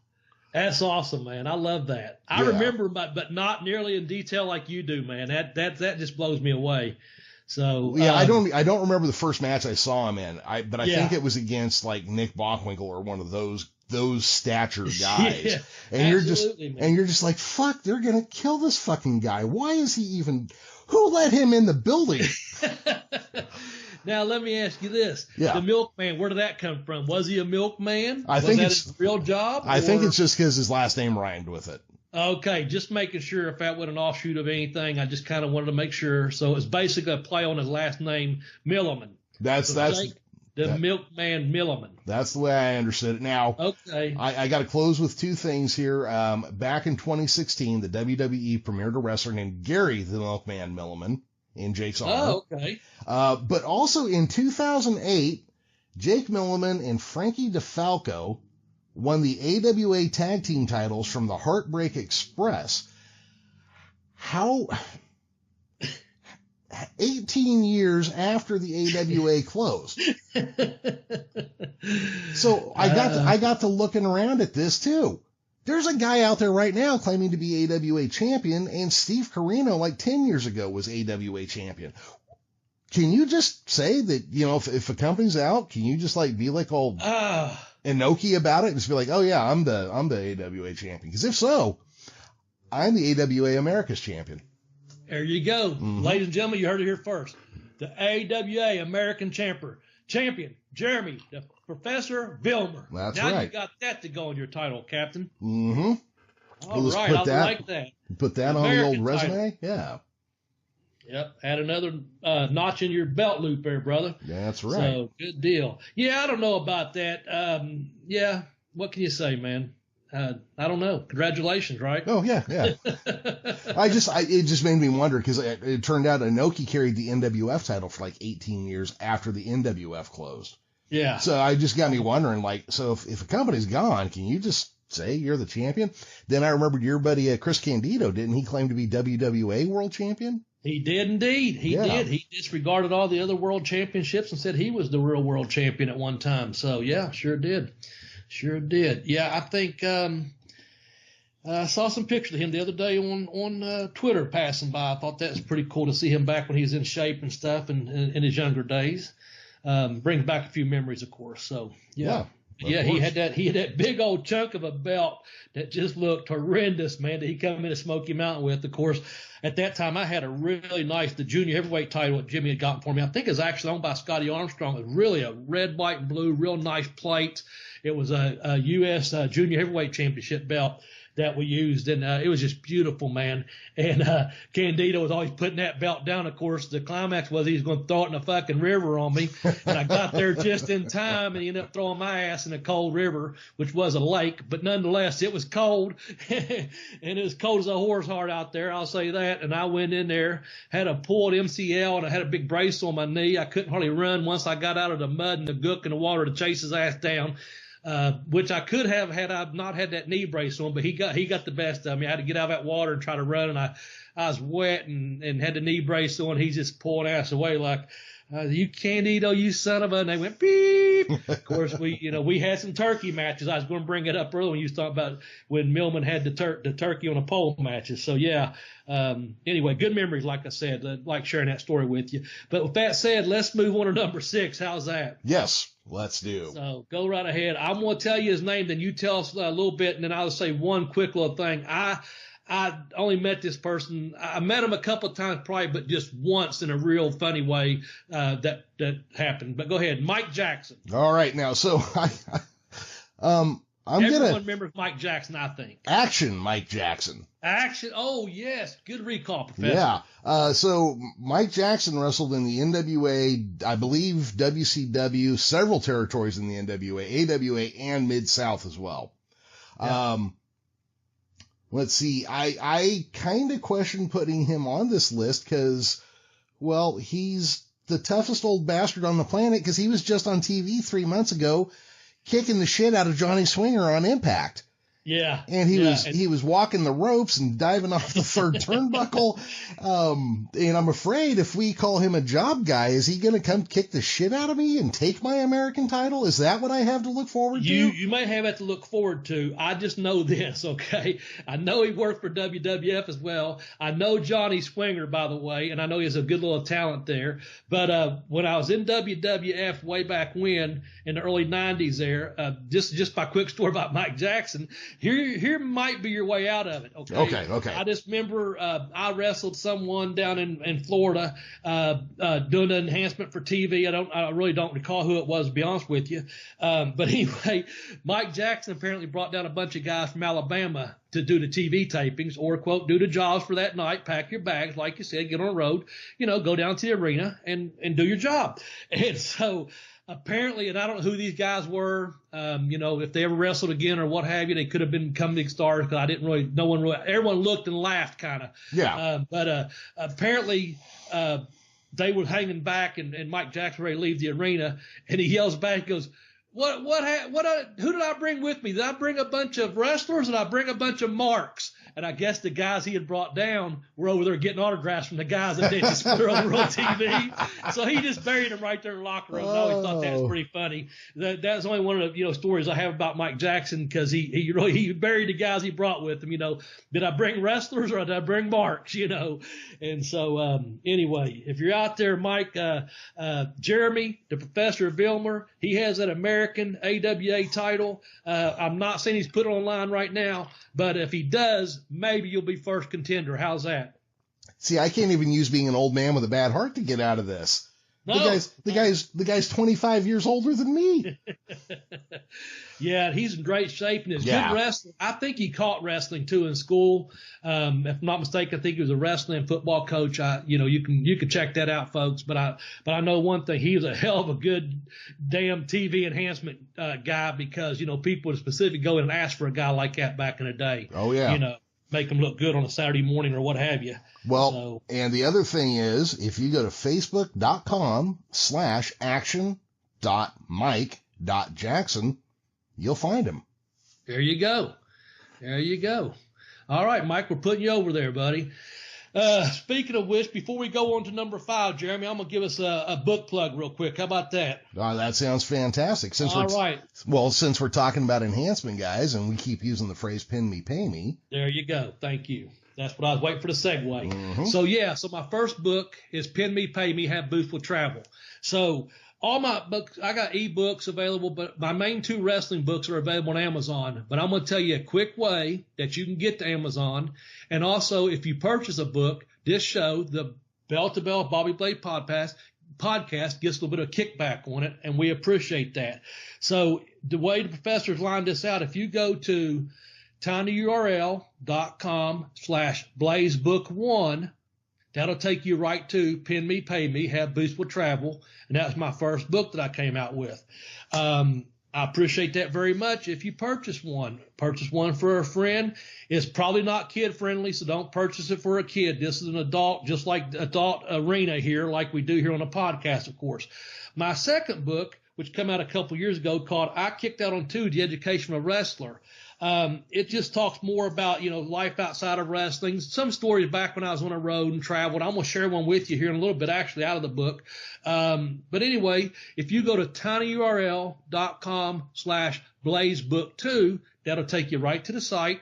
That's awesome, man. I love that. I remember, but not nearly in detail like you do, man. That just blows me away. So yeah, I don't remember the first match I saw him in. But I think it was against like Nick Bockwinkel or one of those stature guys. Yeah, and you're just like, fuck, they're gonna kill this fucking guy. Why is he even? Who let him in the building? Now, let me ask you this. Yeah. The milkman, where did that come from? Was he a milkman? I think it's his real job? I think it's just because his last name rhymed with it. Okay, just making sure if that was an offshoot of anything. I just kind of wanted to make sure. So it's basically a play on his last name, Milliman. That's Milkman Milliman. That's the way I understood it. Now, okay, I got to close with two things here. Back in 2016, the WWE premiered a wrestler named Gary the Milkman Milliman in Jake's honor. Oh, okay. But also in 2008, Jake Milliman and Frankie DeFalco won the AWA tag team titles from the Heartbreak Express. How 18 years after the AWA closed. So I got to looking around at this too. There's a guy out there right now claiming to be AWA champion, and Steve Corino like 10 years ago was AWA champion. Can you just say that, if a company's out, can you just like be like all Inoki about it and just be like, oh yeah, I'm the AWA champion? Because if so, I'm the AWA America's champion. There you go. Mm-hmm. Ladies and gentlemen, you heard it here first. The AWA American champion, Jeremy, the Professor Vilmur. That's now right. You got that to go on your title, Captain. Mm-hmm. All right, I like that. Put that American on the old resume? Title. Yeah. Yep, add another notch in your belt loop there, brother. That's right. So, good deal. Yeah, I don't know about that. Yeah, what can you say, man? I don't know. Congratulations, right? Oh, yeah. It just made me wonder because it turned out Inoki carried the NWF title for like 18 years after the NWF closed. Yeah. So I just got me wondering, like, so if a company's gone, can you just say you're the champion? Then I remembered your buddy Chris Candido. Didn't he claim to be WWA World Champion? He did indeed. He did. He disregarded all the other world championships and said he was the real world champion at one time. So, yeah, sure did. Sure did. Yeah, I think I saw some pictures of him the other day on Twitter passing by. I thought that was pretty cool to see him back when he was in shape and stuff and in his younger days. Brings back a few memories, of course. So, yeah. Yeah, he had that big old chunk of a belt that just looked horrendous, man, that he come into Smoky Mountain with. Of course, at that time, I had a really the junior heavyweight title that Jimmy had gotten for me. I think it was actually owned by Scotty Armstrong. It was really a red, white, and blue, real nice plate. It was a U.S. Junior heavyweight championship belt that we used, and it was just beautiful, man. And Candido was always putting that belt down. Of course, the climax was he was going to throw it in a fucking river on me, and I got there just in time, and he ended up throwing my ass in a cold river, which was a lake, but nonetheless, it was cold, and it was cold as a horse heart out there, I'll say that. And I went in there, had a pulled MCL, and I had a big brace on my knee. I couldn't hardly run once I got out of the mud and the gook and the water to chase his ass down. Which I could have had I not had that knee brace on, but he got the best of me. I had to get out of that water and try to run, and I was wet and had the knee brace on. He's just pulling ass away like, you Candido, you son of a, and they went, beep. Of course, we had some turkey matches. I was going to bring it up earlier when you was talking about when Millman had the turkey on a pole matches. So yeah. Anyway, good memories. Like I said, I like sharing that story with you. But with that said, let's move on to number 6. How's that? Yes, let's do. So go right ahead. I'm going to tell you his name, then you tell us a little bit, and then I'll say one quick little thing. I only met this person. I met him a couple of times probably, but just once in a real funny way that happened. But go ahead, Mike Jackson. All right, now, so Everyone remembers Mike Jackson, I think. Action Mike Jackson. Action. Oh, yes. Good recall, Professor. Yeah. So Mike Jackson wrestled in the NWA, I believe WCW, several territories in the NWA, AWA, and Mid-South as well. Yeah. Let's see. I kind of question putting him on this list because, well, he's the toughest old bastard on the planet because he was just on TV 3 months ago kicking the shit out of Johnny Swinger on Impact. Yeah. And he was walking the ropes and diving off the third turnbuckle. And I'm afraid if we call him a job guy, is he going to come kick the shit out of me and take my American title? Is that what I have to look forward to? You may have that to look forward to. I just know this, okay? I know he worked for WWF as well. I know Johnny Swinger, by the way, and I know he has a good little talent there. But when I was in WWF way back when, in the early 90s there, just by quick story about Mike Jackson, here might be your way out of it. Okay. I just remember I wrestled someone down in Florida doing an enhancement for TV. I really don't recall who it was, to be honest with you. But anyway, Mike Jackson apparently brought down a bunch of guys from Alabama to do the TV tapings or, quote, do the jobs for that night, pack your bags, like you said, get on the road, go down to the arena and do your job. And so apparently, and I don't know who these guys were, if they ever wrestled again or what have you, they could have become big stars because everyone looked and laughed kind of. Yeah. But apparently, they were hanging back and Mike Jackson ready to leave the arena and he yells back, goes, who did I bring with me? Did I bring a bunch of wrestlers? Did I bring a bunch of marks? And I guess the guys he had brought down were over there getting autographs from the guys that they just put over on TV. So he just buried them right there in the locker room. I always thought that was pretty funny. That's only one of the stories I have about Mike Jackson because he buried the guys he brought with him. Did I bring wrestlers or did I bring marks? And so anyway, if you're out there, Mike, Jeremy, the professor of Vilmur, he has that American AWA title. I'm not saying he's put it online right now, but if he does, maybe you'll be first contender. How's that? See, I can't even use being an old man with a bad heart to get out of this. The guy's 25 years older than me. Yeah, he's in great shape and is good wrestler. I think he caught wrestling too in school. If I'm not mistaken, I think he was a wrestling and football coach. You can check that out, folks. But I know one thing: he was a hell of a good damn TV enhancement guy because people would specifically go in and ask for a guy like that back in the day. Oh yeah. Make them look good on a Saturday morning or what have you. Well, and the other thing is, if you go to facebook.com/action.mike.jackson, you'll find him. There you go. All right, Mike, we're putting you over there, buddy. Speaking of which, before we go on to number 5, Jeremy, I'm going to give us a book plug real quick. How about that? That sounds fantastic. Since we're talking about enhancement guys and we keep using the phrase pin me, pay me. There you go. Thank you. That's what I was waiting for the segue. Mm-hmm. So my first book is Pin Me, Pay Me, Have Booth Will Travel. So all my books, I got ebooks available, but my main 2 wrestling books are available on Amazon. But I'm going to tell you a quick way that you can get to Amazon. And also, if you purchase a book, this show, the Bell to Bell Bobby Blaze podcast gets a little bit of kickback on it, and we appreciate that. So the way the professors lined this out, if you go to tinyurl.com/blazebook1, that'll take you right to Pin Me, Pay Me, Have Booths Will Travel. And that was my first book that I came out with. I appreciate that very much. If you purchase one for a friend. It's probably not kid friendly, so don't purchase it for a kid. This is an adult, just like adult arena here, like we do here on the podcast, of course. My second book which came out a couple years ago, called I Kicked Out on Two, The Education of a Wrestler. It just talks more about, life outside of wrestling. Some stories back when I was on the road and traveled. I'm going to share one with you here in a little bit, actually out of the book. But anyway, if you go to tinyurl.com/blazebook2, that'll take you right to the site.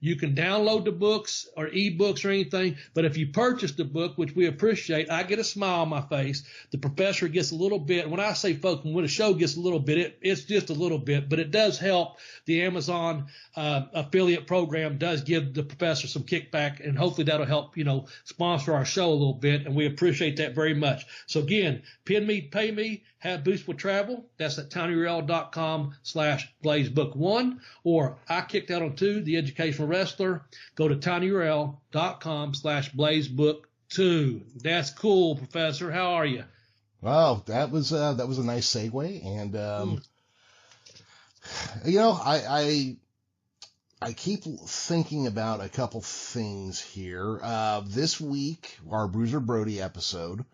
You can download the books or ebooks or anything, but if you purchase the book, which we appreciate, I get a smile on my face. The professor gets a little bit. When I say, folks, when the show gets a little bit, it's just a little bit, but it does help. The Amazon affiliate program does give the professor some kickback, and hopefully that'll help, sponsor our show a little bit, and we appreciate that very much. So again, pin me, pay me, have boost with travel. That's at tinyurl.com/blazebook1, or I Kicked Out on Two, The Educational Wrestler. Go to tinyurl.com/blazebook2. That's cool, Professor. How are you? Wow, that was a nice segue, and I keep thinking about a couple things here. This week, our Bruiser Brody episode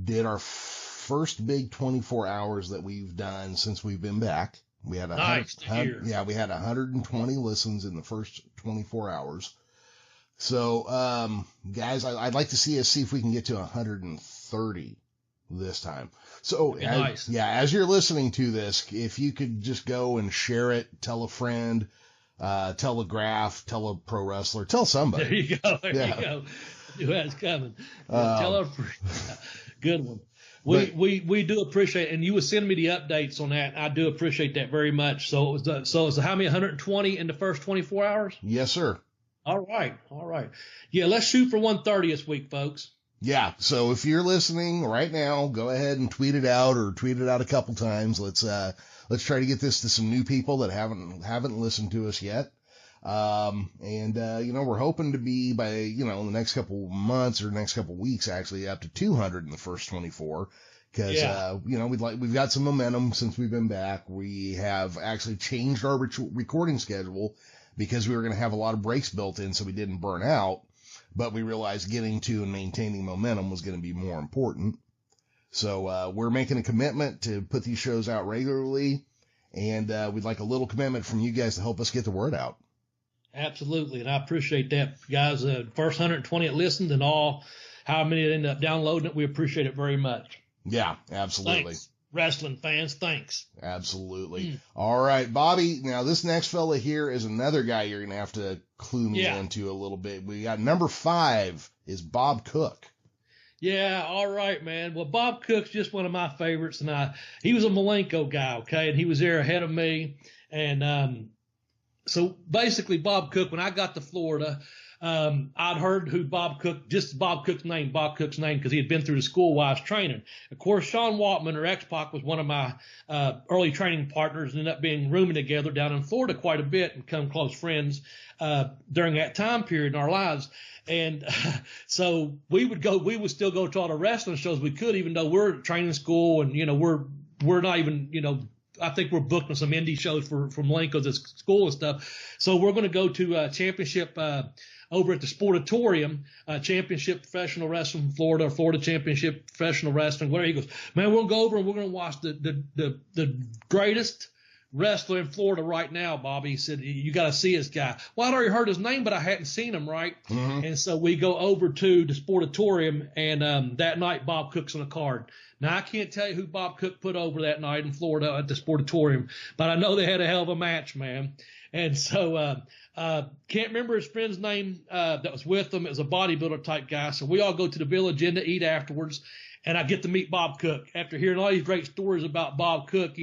did our first big 24 hours that we've done since we've been back. We had we had 120 listens in the first 24 hours. So, guys, I'd like to see if we can get to 130 this time. So, nice. As you're listening to this, if you could just go and share it, tell a friend, tell a graph, tell a pro wrestler, tell somebody. There you go. There you go. That's coming. Tell a friend. Good one. We do appreciate it, and you would send me the updates on that. I do appreciate that very much. So it was how many, 120 in the first 24 hours? Yes, sir. All right. Yeah, let's shoot for 130 this week, folks. Yeah. So if you're listening right now, go ahead and tweet it out, or tweet it out a couple times. Let's try to get this to some new people that haven't listened to us yet. We're hoping to be by, in the next couple months or next couple weeks, actually up to 200 in the first 24. Cause, we've got some momentum since we've been back. We have actually changed our recording schedule because we were going to have a lot of breaks built in so we didn't burn out, but we realized getting to and maintaining momentum was going to be more important. So, we're making a commitment to put these shows out regularly, and, we'd like a little commitment from you guys to help us get the word out. Absolutely, and I appreciate that, guys. First 120 that listened, and how many that end up downloading it, we appreciate it very much. Yeah, absolutely. Thanks, wrestling fans. Thanks. Absolutely. All right, Bobby. Now, this next fella here is another guy you're going to have to clue me into a little bit. We got number 5 is Bob Cook. Yeah, all right, man. Well, Bob Cook's just one of my favorites, and he was a Malenko guy, okay, and he was there ahead of me, and so basically, Bob Cook, when I got to Florida, I'd heard Bob Cook's name, because he had been through the school while I was training. Of course, Sean Waltman, or X-Pac, was one of my early training partners, and ended up being rooming together down in Florida quite a bit and become close friends during that time period in our lives. And so we would still go to all the wrestling shows we could, even though we're at training school, and, we're not even, I think we're booked on some indie shows for Malenko's at school and stuff. So we're going to go to a championship over at the Sportatorium, Championship Professional Wrestling Florida, or Florida Championship Professional Wrestling, whatever. He goes, man, we'll go over and we're going to watch the greatest wrestler in Florida right now, Bobby. He said, you got to see this guy. Well, I'd already heard his name, but I hadn't seen him, right? Mm-hmm. And so we go over to the Sportatorium, and that night Bob Cook's on the card. Now, I can't tell you who Bob Cook put over that night in Florida at the Sportatorium, but I know they had a hell of a match, man. And so can't remember his friend's name that was with him. It was a bodybuilder type guy. So we all go to the Village Inn to eat afterwards, and I get to meet Bob Cook after hearing all these great stories about Bob Cook,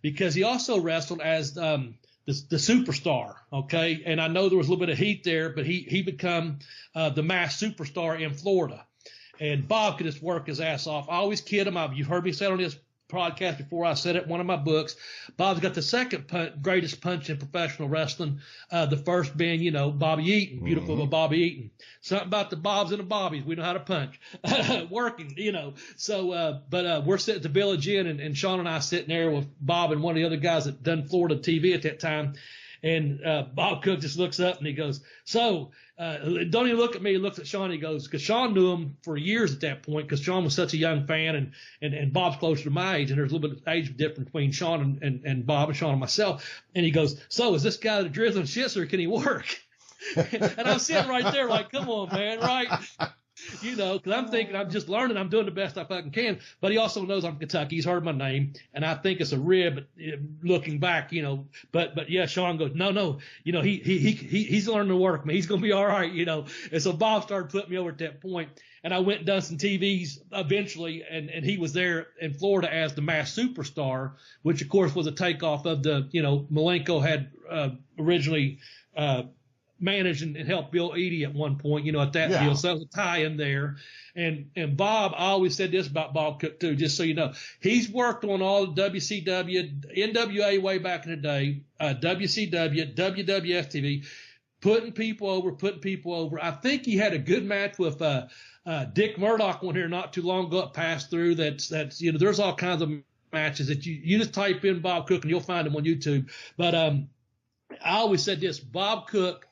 because he also wrestled as the superstar, okay? And I know there was a little bit of heat there, but he become the mass superstar in Florida. And Bob could just work his ass off. I always kid him. You've heard me say it on this podcast before. I said it in one of my books. Bob's got the second greatest punch in professional wrestling. The first being, Bobby Eaton, beautiful Bobby Eaton. Something about the Bobs and the Bobbies. We know how to punch. Working, So, but we're sitting at the Village Inn, and Sean and I sitting there with Bob and one of the other guys that done Florida TV at that time. And Bob Cook just looks up and he goes, so don't even look at me. He looks at Sean and he goes, because Sean knew him for years at that point, because Sean was such a young fan, and Bob's closer to my age, and there's a little bit of age difference between Sean and Bob and Sean and myself. And he goes, so is this guy the drizzling shits or can he work? And I'm sitting right there like, come on, man, right? You know, because I'm thinking I'm just learning. I'm doing the best I fucking can. But he also knows I'm Kentucky. He's heard my name, and I think it's a rib. Looking back, you know. But yeah, Sean goes, no. You know, he's learning to work, man. He's gonna be all right, you know. And so Bob started putting me over at that point, and I went and done some TVs eventually, and he was there in Florida as the Masked Superstar, which of course was a takeoff of the, you know, Malenko had originally managed and helped Bill Eadie at one point, you know, at that deal. So that was a tie in there. And Bob, I always said this about Bob Cook too, just so you know, he's worked on all the WCW, NWA way back in the day, WCW, WWF TV, putting people over. I think he had a good match with Dick Murdoch on here not too long ago. It passed through. That's you know, there's all kinds of matches that you just type in Bob Cook and you'll find him on YouTube. But I always said this: Bob Cook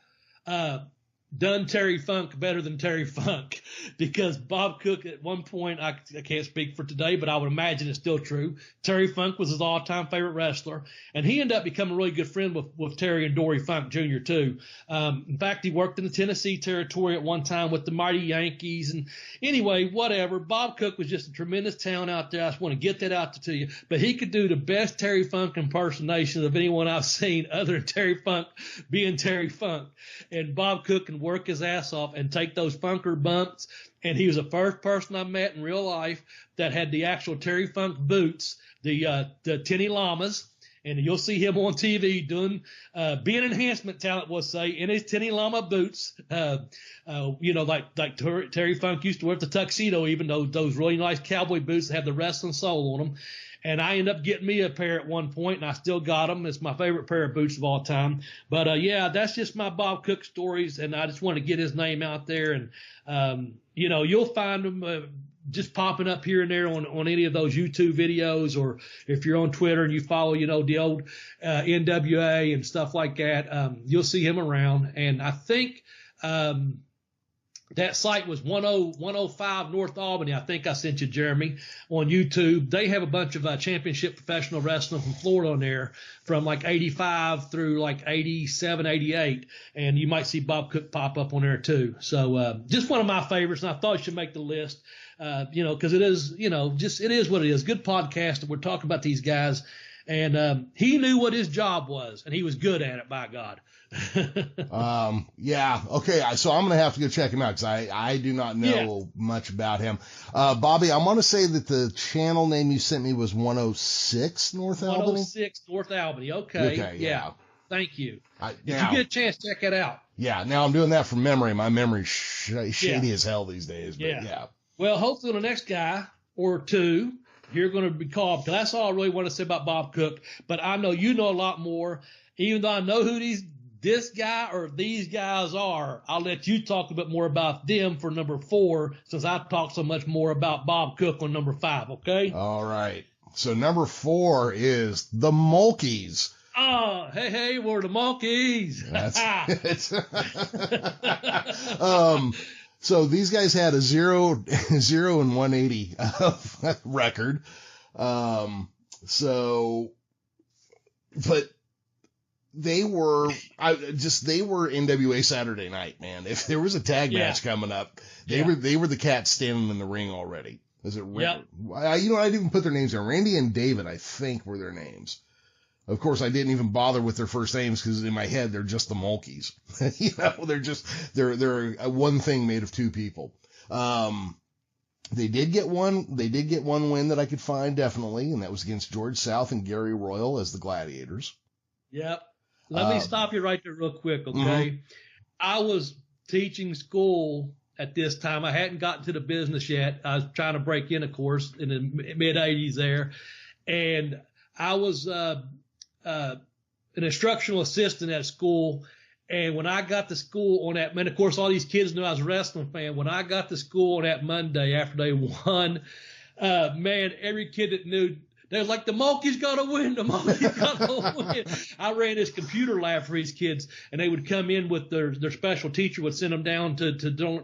done Terry Funk better than Terry Funk, because Bob Cook at one point, I can't speak for today, but I would imagine it's still true, Terry Funk was his all-time favorite wrestler, and he ended up becoming a really good friend with Terry and Dory Funk Jr. too. In fact, he worked in the Tennessee territory at one time with the Mighty Yankees, and anyway, whatever. Bob Cook was just a tremendous talent out there. I just want to get that out to you, but he could do the best Terry Funk impersonation of anyone I've seen other than Terry Funk being Terry Funk. And Bob Cook can work his ass off and take those funker bumps. And he was the first person I met in real life that had the actual Terry Funk boots, the Tenny Llamas. And you'll see him on TV doing, being enhancement talent, we'll say, in his Tenny Llama boots. You know, like Terry Funk used to wear the tuxedo, even though those really nice cowboy boots that have the wrestling sole on them. And I ended up getting me a pair at one point, and I still got them. It's my favorite pair of boots of all time. But, yeah, that's just my Bob Cook stories, and I just want to get his name out there. And, you know, you'll find him just popping up here and there on any of those YouTube videos, or if you're on Twitter and you follow, you know, the old NWA and stuff like that, you'll see him around. And I think that site was 105 North Albany. I think I sent you, Jeremy, on YouTube. They have a bunch of championship professional wrestling from Florida on there from like 85 through like 87, 88. And you might see Bob Cook pop up on there too. So just one of my favorites, and I thought it should make the list, you know, because it is, you know, just it is what it is. Good podcast, and we're talking about these guys. And he knew what his job was, and he was good at it, by God. Yeah. Okay. So I'm going to have to go check him out, because I do not know much about him. Bobby, I want to say that the channel name you sent me was 106 North Albany. 106 North Albany. Okay. Yeah. Thank you. If you get a chance, check it out. Yeah. Now I'm doing that from memory. My memory's shady as hell these days. But yeah. Well, hopefully the next guy or two you're going to be called, because that's all I really want to say about Bob Cook. But I know you know a lot more. Even though I know who this guy or these guys are, I'll let you talk a bit more about them for number 4, since I talk so much more about Bob Cook on number 5, okay? All right. So number 4 is the Mulkeys. Oh, hey, we're the Mulkeys. That's so these guys had a 0 and 180 record. But they were NWA Saturday Night, man. If there was a tag match coming up, they were the cats standing in the ring already. Is it? Yep. I didn't even put their names down. Randy and David, I think, were their names. Of course, I didn't even bother with their first names, because in my head they're just the Mulkeys. You know, they're one thing made of two people. They did get one win that I could find, definitely, and that was against George South and Gary Royal as the Gladiators. Yep. Let me stop you right there real quick, okay? Mm-hmm. I was teaching school at this time. I hadn't gotten to the business yet. I was trying to break in, of course, in the mid-'80s there. And I was an instructional assistant at school. And when I got to school on that, man, of course, all these kids knew I was a wrestling fan. When I got to school on that Monday after they won, man, every kid that knew They was like, the monkey's got to win. The monkey's got to win. I ran this computer lab for these kids, and they would come in with their special teacher would send them down to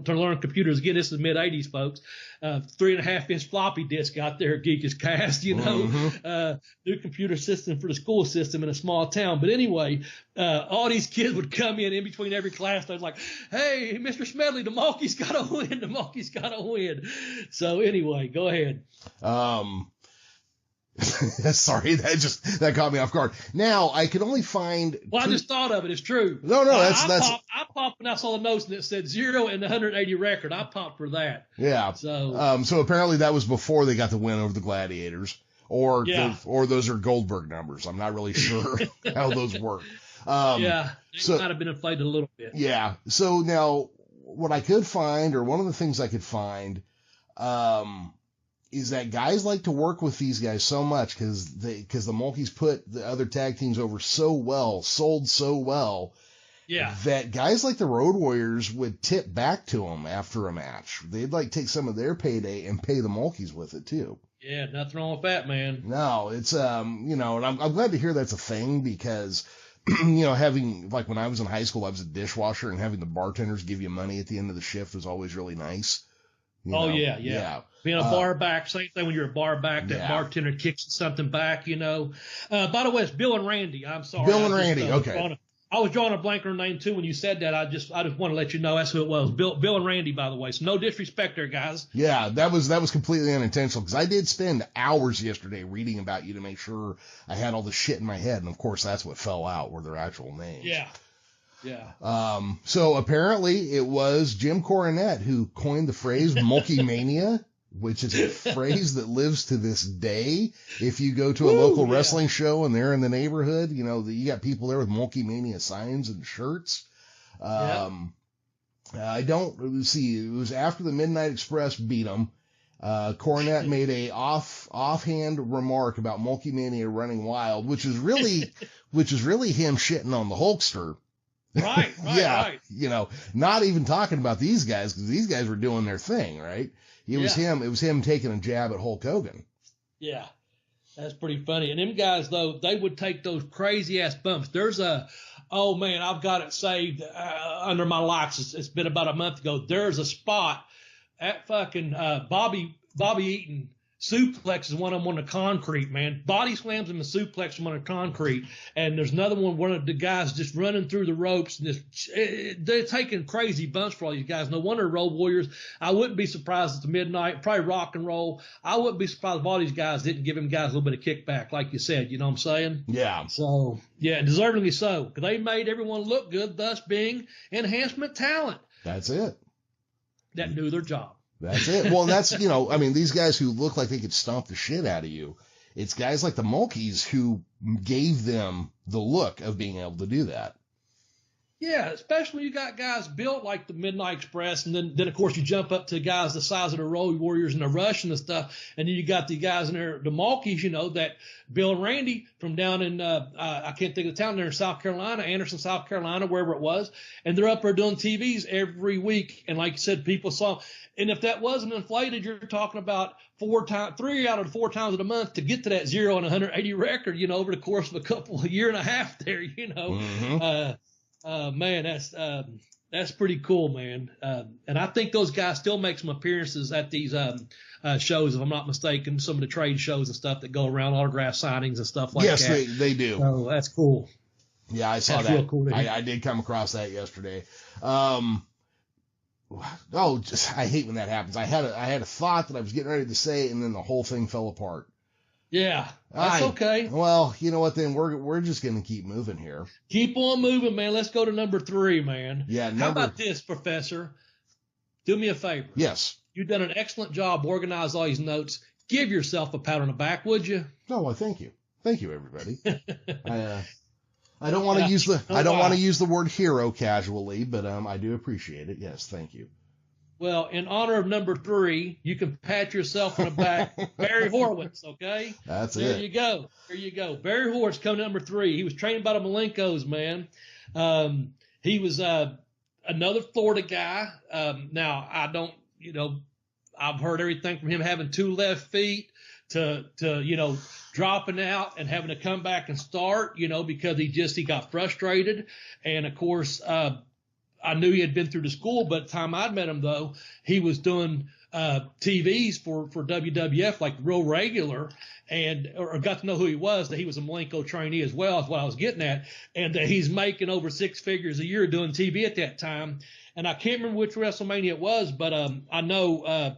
learn computers. Again, this is mid-'80s, folks. 3.5-inch floppy disk out there, Geek is cast, you know, new computer system for the school system in a small town. But anyway, all these kids would come in between every class. They was like, hey, Mr. Smedley, the monkey's got to win. The monkey's got to win. So anyway, go ahead. Sorry, that caught me off guard. Now I could only find. Well, I just thought of it. It's true. No, that's. I popped when I saw the notes and it said 0 and the 180 record. I popped for that. Yeah. So apparently that was before they got the win over the Gladiators, or those are Goldberg numbers. I'm not really sure how those work. They might have been inflated a little bit. Yeah. So now what I could find, or one of the things I could find, is that guys like to work with these guys so much because the Mulkeys put the other tag teams over so well, sold so well, that guys like the Road Warriors would tip back to them after a match. They'd like take some of their payday and pay the Mulkeys with it too. Yeah, nothing wrong with that, man. No, it's and I'm glad to hear that's a thing because having, like, when I was in high school, I was a dishwasher, and having the bartenders give you money at the end of the shift was always really nice. Yeah. Being a bar back, same thing when you're a bar back, that bartender kicks something back, you know. By the way, it's Bill and Randy. I'm sorry. Bill and Randy, okay. I was drawing a blank on her name too when you said that. I just want to let you know that's who it was. Bill and Randy, by the way. So no disrespect there, guys. Yeah, that was completely unintentional because I did spend hours yesterday reading about you to make sure I had all the shit in my head, and of course that's what fell out were their actual names. Yeah. So apparently it was Jim Cornette who coined the phrase Mulkey Mania, which is a phrase that lives to this day. If you go to a local wrestling show and they're in the neighborhood, you got people there with Mulkey Mania signs and shirts. I don't see. It was after the Midnight Express beat them. Cornette made a offhand remark about Mulkey Mania running wild, which is really him shitting on the Hulkster. Right. Not even talking about these guys because these guys were doing their thing, right? It was him taking a jab at Hulk Hogan. Yeah. That's pretty funny. And them guys, though, they would take those crazy ass bumps. There's I've got it saved under my locks. It's been about a month ago. There's a spot at fucking Bobby Eaton suplexes one of them on the concrete, man. Body slams him and suplexes him on the concrete. And there's another one of the guys just running through the ropes. And they're taking crazy bumps for all these guys. No wonder Road Warriors. I wouldn't be surprised at the Midnight, probably Rock and Roll. I wouldn't be surprised if all these guys didn't give him guys a little bit of kickback, like you said. You know what I'm saying? Yeah. So, yeah, deservedly so. Because they made everyone look good, thus being enhancement talent. That's it. That knew their job. That's it. Well, that's, these guys who look like they could stomp the shit out of you, it's guys like the Mulkeys who gave them the look of being able to do that. Yeah, especially when you got guys built like the Midnight Express, and then of course you jump up to guys the size of the Road Warriors and the Rush and the stuff, and then you got the guys in there, the Mulkeys, that Bill and Randy from down in I can't think of the town there in South Carolina, Anderson, South Carolina, wherever it was, and they're up there doing TVs every week, and like you said, people saw. And if that wasn't inflated, you're talking about 3 out of the 4 times in a month to get to that 0 and 180 record, over the course of a year and a half there, Mm-hmm. Man, that's pretty cool, man. And I think those guys still make some appearances at these shows, if I'm not mistaken, some of the trade shows and stuff that go around, autograph signings and stuff like that. Yes, they do. So that's cool. Yeah, I saw that's that. Real cool I did come across that yesterday. I hate when that happens. I had a thought that I was getting ready to say, and then the whole thing fell apart. Yeah, that's okay. Well, you know what? Then we're just going to keep moving here. Keep on moving, man. Let's go to number 3, man. Yeah. How about this, Professor? Do me a favor. Yes. You've done an excellent job organizing all these notes. Give yourself a pat on the back, would you? Oh, well, thank you. Thank you, everybody. I don't want to use the word hero casually, but I do appreciate it. Yes, thank you. Well, in honor of number 3, you can pat yourself on the back. Barry Horowitz, okay? That's there it. There you go. Barry Horowitz coming to number 3. He was trained by the Malenkos, man. He was another Florida guy. Now, I don't, I've heard everything from him having 2 left feet to dropping out and having to come back and start, because he got frustrated. And of course, I knew he had been through the school, but at the time I'd met him, though, he was doing TVs for WWF, like real regular, or got to know who he was, that he was a Malenko trainee as well, is what I was getting at, and that he's making over six figures a year doing TV at that time. And I can't remember which WrestleMania it was, but I know,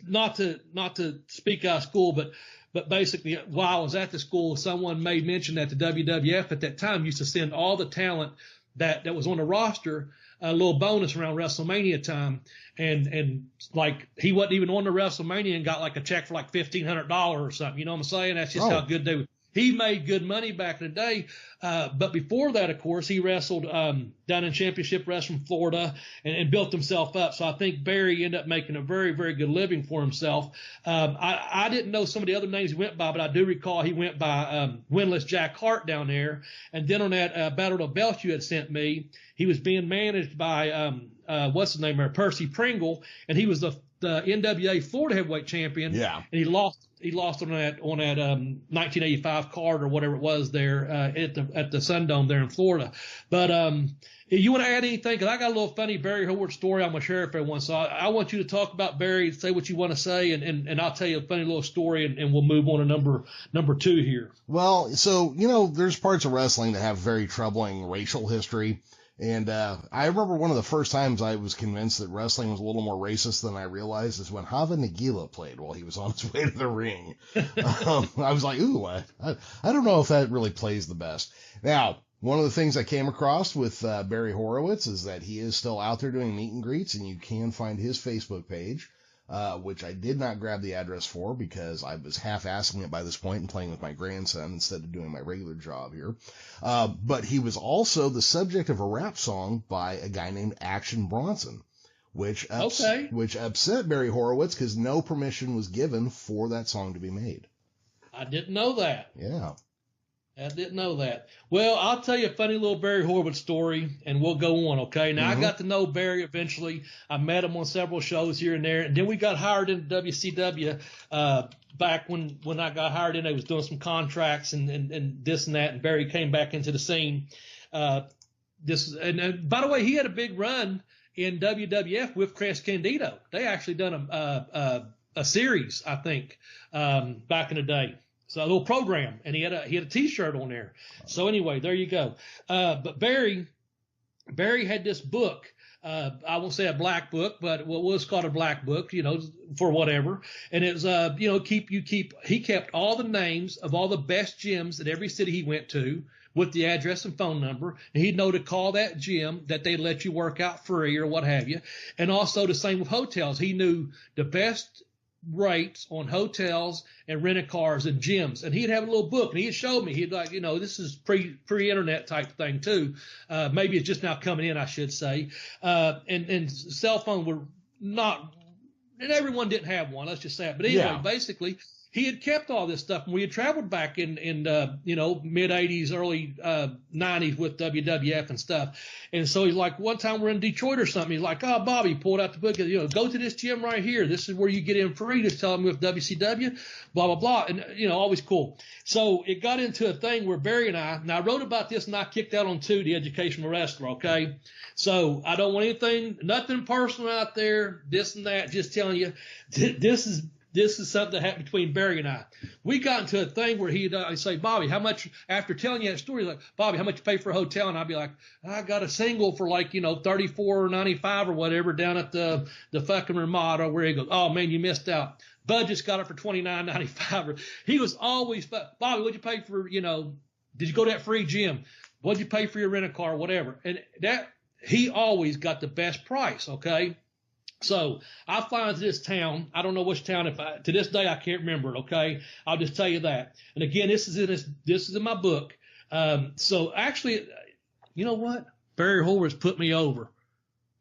not to speak out of school, but basically while I was at the school, someone made mention that the WWF at that time used to send all the talent that was on the roster a little bonus around WrestleMania time, and like he wasn't even on the WrestleMania and got like a check for like $1,500 or something. You know what I'm saying? That's just how good they were. He made good money back in the day. But before that, of course, he wrestled down in Championship Wrestling, Florida, and built himself up. So I think Barry ended up making a very, very good living for himself. I didn't know some of the other names he went by, but I do recall he went by Winless Jack Hart down there. And then on that Battle of the Belts you had sent me, he was being managed by what's his name there, Percy Pringle, and he was the NWA Florida Heavyweight Champion. Yeah, and he lost on that 1985 card or whatever it was there at the Sundome there in Florida. But you want to add anything? Because I got a little funny Barry Howard story I'm going to share with everyone. So I want you to talk about Barry, say what you want to say, and I'll tell you a funny little story, and we'll move on to number two here. Well, so, there's parts of wrestling that have very troubling racial history. And I remember one of the first times I was convinced that wrestling was a little more racist than I realized is when Hava Nagila played while he was on his way to the ring. I was like, ooh, I don't know if that really plays the best. Now, one of the things I came across with Barry Horowitz is that he is still out there doing meet and greets, and you can find his Facebook page, which I did not grab the address for because I was half-assing it by this point and playing with my grandson instead of doing my regular job here. But he was also the subject of a rap song by a guy named Action Bronson, which upset Barry Horowitz because no permission was given for that song to be made. I didn't know that. Yeah. I didn't know that. Well, I'll tell you a funny little Barry Horowitz story, and we'll go on, okay? Now, I got to know Barry eventually. I met him on several shows here and there, and then we got hired into WCW back when I got hired in. I was doing some contracts and this and that, and Barry came back into the scene. And by the way, he had a big run in WWF with Chris Candido. They actually done a series, I think, back in the day. So a little program, and he had a T-shirt on there. So anyway, there you go. But Barry had this book. I won't say a black book, but what was called a black book, for whatever. And it was, he kept all the names of all the best gyms at every city he went to with the address and phone number. And he'd know to call that gym that they'd let you work out free or what have you. And also the same with hotels. He knew the best rates on hotels and rented cars and gyms, and he'd have a little book, and he'd show me. He'd like, this is pre-internet type thing too. Maybe it's just now coming in, I should say. And cell phone were not, and everyone didn't have one. Let's just say it. But anyway, basically, he had kept all this stuff, and we had traveled back in mid '80s, early '90s with WWF and stuff. And so he's like, one time we're in Detroit or something. He's like, oh, Bobby, pulled out the book. Go to this gym right here. This is where you get in free. Just tell him with WCW, blah, blah, blah. And, always cool. So it got into a thing where Barry and I wrote about this, and I kicked out on the educational wrestler, okay? So I don't want nothing personal out there, this and that, just telling you this is something that happened between Barry and I. We got into a thing where he'd say, Bobby, how much, after telling you that story, he's like, Bobby, how much you pay for a hotel? And I'd be like, I got a single for like, $34.95 or whatever down at the fucking Ramada, where he goes, oh man, you missed out. Budget's got it for $29.95. He was always, Bobby, what'd you pay for, did you go to that free gym? What'd you pay for your rental car? Whatever. And he always got the best price. Okay. So I fly into this town. I don't know which town. To this day, I can't remember it. Okay, I'll just tell you that. And again, this is in my book. So actually, you know what? Barry Horowitz put me over.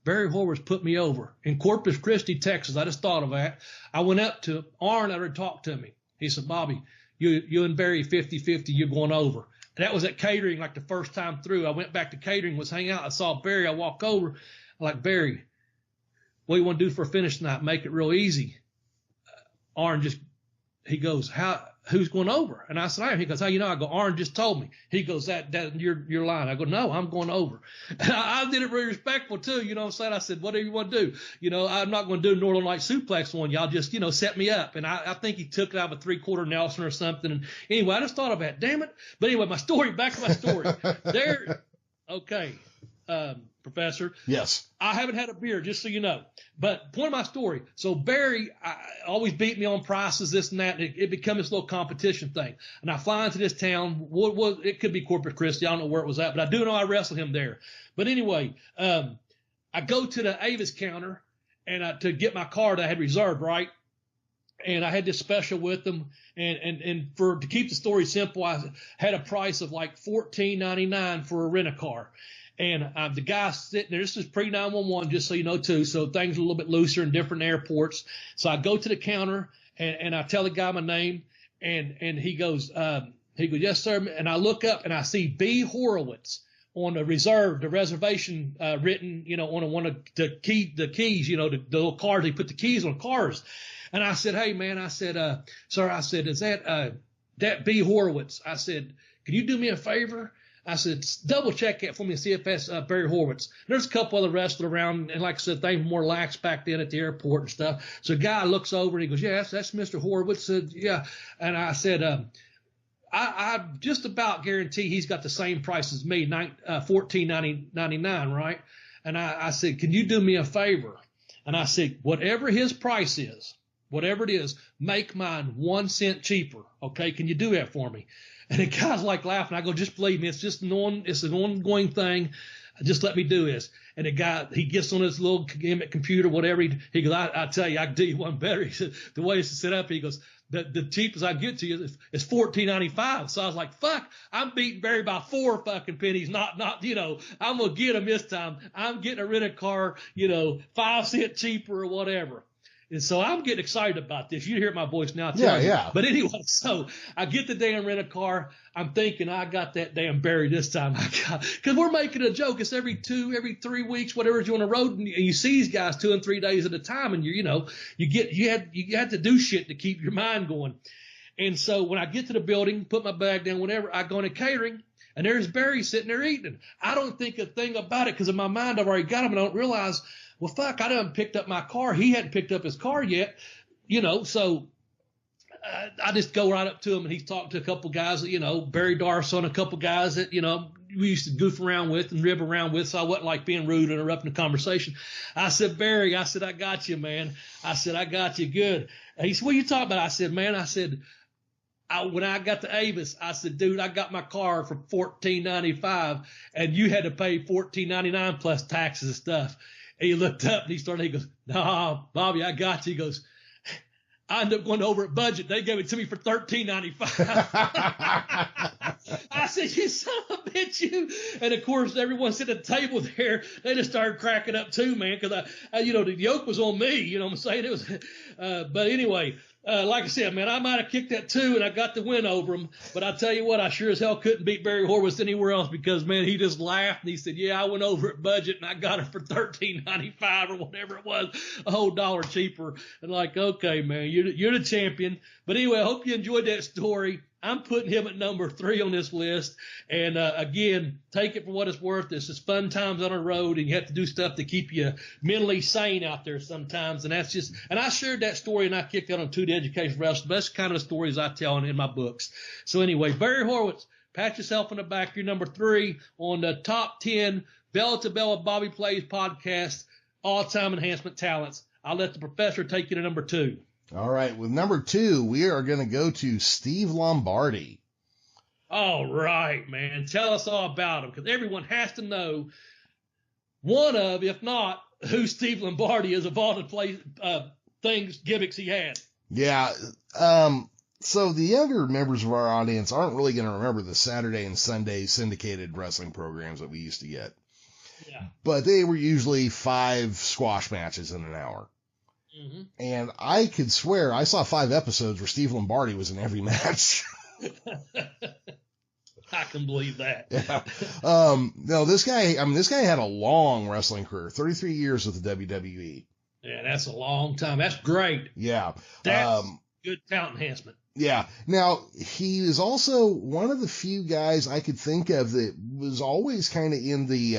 Barry Horowitz put me over in Corpus Christi, Texas. I just thought of that. I went up to Arn. I talked to me. He said, Bobby, you and Barry 50-50. You're going over. And that was at catering, like the first time through. I went back to catering, was hanging out. I saw Barry. I walk over. I'm like, Barry, what do you want to do for a finish tonight? Make it real easy. Arn he goes, how who's going over? And I said, I am. He goes, how you know? I go, Arn just told me. He goes, that you're lying. I go, no, I'm going over. And I did it very respectful too. You know what I'm saying? I said, whatever you want to do. You know, I'm not going to do a Northern Light suplex on y'all. Just, you know, set me up. And I think he took it out of a 3/4 Nelson or something. And anyway, I just thought of that. Damn it. But anyway, back to my story. Okay. Professor. Yes. I haven't had a beer, just so you know. But point of my story. So Barry always beat me on prices, this and that. And it became this little competition thing. And I fly into this town. It could be Corpus Christi. I don't know where it was at, but I do know I wrestled him there. But anyway, I go to the Avis counter and to get my car that I had reserved, right? And I had this special with them. And to keep the story simple, I had a price of like $14.99 for a rent-a-car. And the guy sitting there, this is pre-911, just so you know, too. So things are a little bit looser in different airports. So I go to the counter and I tell the guy my name and he goes, yes, sir. And I look up and I see B. Horowitz on the reservation written, you know, on one of the keys, you know, the little cars. They put the keys on cars. And I said, hey, man, I said, sir, I said, is that B. Horowitz? I said, can you do me a favor? I said, double check that for me and see if that's Barry Horowitz. There's a couple other wrestlers around, and like I said, things were more lax back then at the airport and stuff. So a guy looks over and he goes, yeah, that's Mr. Horowitz. Said, yeah. And I said, I just about guarantee he's got the same price as me, $14.99, right? And I said, can you do me a favor? And I said, whatever his price is, whatever it is, make mine 1 cent cheaper. Okay, can you do that for me? And the guy's like laughing. I go, just believe me, it's an ongoing thing. Just let me do this. And the guy, he gets on his little gimmick computer, whatever. He goes, I tell you, I can do you one better. He said, the way it's set up, he goes, the cheapest I get to you is $14.95. So I was like, fuck, I'm beating Barry by 4 fucking pennies. Not, you know, I'm going to get him this time. I'm getting a rent-a-car, you know, 5 cents cheaper or whatever. And so I'm getting excited about this. You hear my voice now. Yeah. But anyway, so I get the damn rent-a-car. I'm thinking I got that damn Barry this time. Because we're making a joke. It's every 3 weeks, whatever, you're on the road, and you see these guys 2 and 3 days at a time, and you have to do shit to keep your mind going. And so when I get to the building, put my bag down, whatever, I go into catering, and there's Barry sitting there eating. I don't think a thing about it because in my mind I've already got him, and I don't realize, well, fuck, I done picked up my car. He hadn't picked up his car yet, you know, so I just go right up to him, and he's talking to a couple guys, you know, Barry Darson, a couple guys that, you know, we used to goof around with and rib around with, so I wasn't like being rude, interrupting the conversation. I said, Barry, I said, I got you, man. I said, I got you good. And he said, what are you talking about? I said, man, I said, when I got to Avis, I said, dude, I got my car for $14.95, and you had to pay $14.99 plus taxes and stuff. And he looked up and he goes, nah, Bobby, I got you. He goes, I ended up going over at budget. They gave it to me for $13.95. I said, you son of a bitch, you. And of course, everyone sitting at the table there, they just started cracking up too, man. Cause you know, the yoke was on me, you know what I'm saying? It was, but anyway, like I said, man, I might have kicked that too, and I got the win over him. But I tell you what, I sure as hell couldn't beat Barry Horowitz anywhere else because, man, he just laughed and he said, yeah, I went over at budget and I got it for $13.95 or whatever it was, a whole dollar cheaper. And like, okay, man, you're the champion. But anyway, I hope you enjoyed that story. I'm putting him at number 3 on this list. And again, take it for what it's worth. This is fun times on the road, and you have to do stuff to keep you mentally sane out there sometimes. And that's just, and I shared that story and I kicked out on To the Education Wrestling. That's kind of the stories I tell in my books. So anyway, Barry Horowitz, pat yourself on the back. You're number 3 on the top 10 Bella to Bella Bobby Blaze podcast, all-time enhancement talents. I'll let the professor take you to number 2. All right, with number 2, we are going to go to Steve Lombardi. All right, man. Tell us all about him, because everyone has to know one of, if not, who Steve Lombardi is of all the gimmicks he had. Yeah. So the younger members of our audience aren't really going to remember the Saturday and Sunday syndicated wrestling programs that we used to get. Yeah. But they were usually 5 squash matches in an hour. Mm-hmm. And I could swear I saw 5 episodes where Steve Lombardi was in every match. I can believe that. Yeah. No, this guy had a long wrestling career, 33 years with the WWE. Yeah, that's a long time. That's great. Yeah. That's good talent enhancement. Yeah. Now, he is also one of the few guys I could think of that was always kind of in the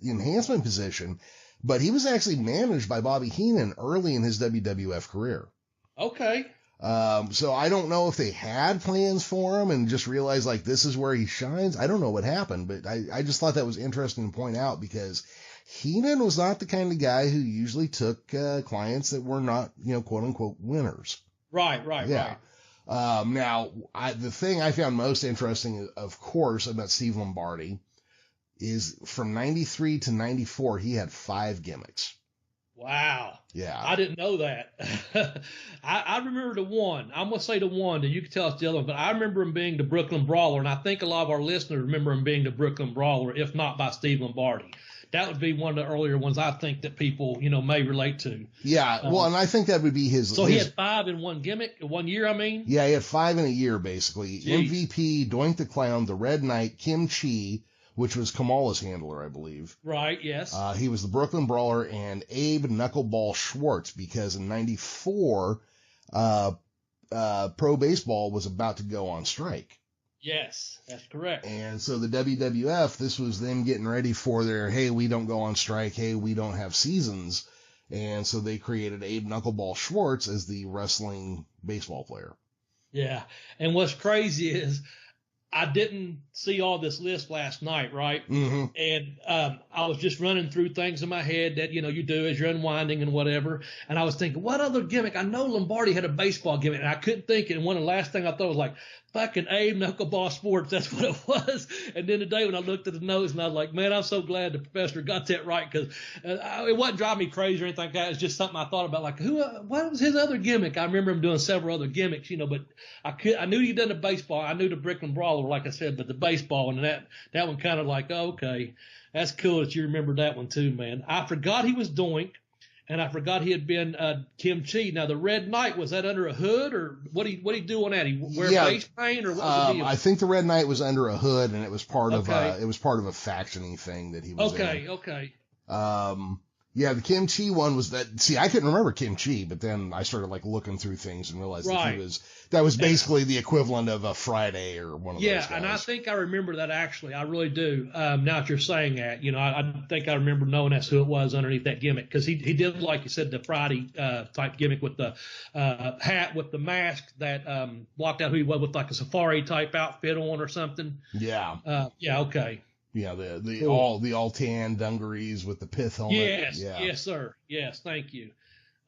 enhancement position, but he was actually managed by Bobby Heenan early in his WWF career. Okay. So I don't know if they had plans for him and just realized like this is where he shines. I don't know what happened, but I just thought that was interesting to point out because Heenan was not the kind of guy who usually took clients that were not, quote unquote winners. Right. Yeah. Now, the thing I found most interesting, of course, about Steve Lombardi is from 93 to 94, he had 5 gimmicks. Wow. Yeah. I didn't know that. I remember the one. I'm going to say the one, and you can tell us the other one, but I remember him being the Brooklyn Brawler, and I think a lot of our listeners remember him being the Brooklyn Brawler, if not by Steve Lombardi. That would be one of the earlier ones I think that people, may relate to. Yeah, well, and I think that would be his. So he had 5 in one gimmick, 1 year, I mean? Yeah, he had 5 in a year, basically. Jeez. MVP, Doink the Clown, the Red Knight, Kim Chi, which was Kamala's handler, I believe. Right, yes. He was the Brooklyn Brawler, and Abe Knuckleball Schwartz, because in 94, pro baseball was about to go on strike. Yes, that's correct. And so the WWF, this was them getting ready for their, hey, we don't go on strike, hey, we don't have seasons. And so they created Abe Knuckleball Schwartz as the wrestling baseball player. Yeah. And what's crazy is I didn't see all this list last night, right? Mm-hmm. And I was just running through things in my head that, you do as you're unwinding and whatever. And I was thinking, what other gimmick? I know Lombardi had a baseball gimmick, and I couldn't think. And one of the last things I thought was like, fucking Abe Knuckleball Sports. That's what it was. And then today when I looked at the notes, and I was like, man, I'm so glad the professor got that right, because it wasn't driving me crazy or anything like that. It's just something I thought about, like, what was his other gimmick? I remember him doing several other gimmicks, but I knew he'd done the baseball. I knew the Brooklyn Brawler, like I said, but the baseball, and that one kind of like, oh, okay, that's cool that you remember that one too, man. I forgot he was Doink. And I forgot he had been Kim Chi. Now, the Red Knight, was that under a hood, or what he do on that? He wear face paint, or what was the deal? I think the Red Knight was under a hood, and it was part of a faction-y thing that he was in. Okay. Yeah, the Kim Chi one was that. See, I couldn't remember Kim Chi, but then I started like looking through things and realized that was basically the equivalent of a Friday or one of those guys. Yeah, and I think I remember that actually. I really do. Now that you're saying that, I think I remember knowing that's who it was underneath that gimmick, because he did, like you said, the Friday type gimmick with the hat with the mask that blocked out who he was, with like a safari type outfit on or something. Yeah. Yeah. Okay. Yeah, the all tan dungarees with the pith helmet. Yes, yeah. Yes, sir. Yes, thank you.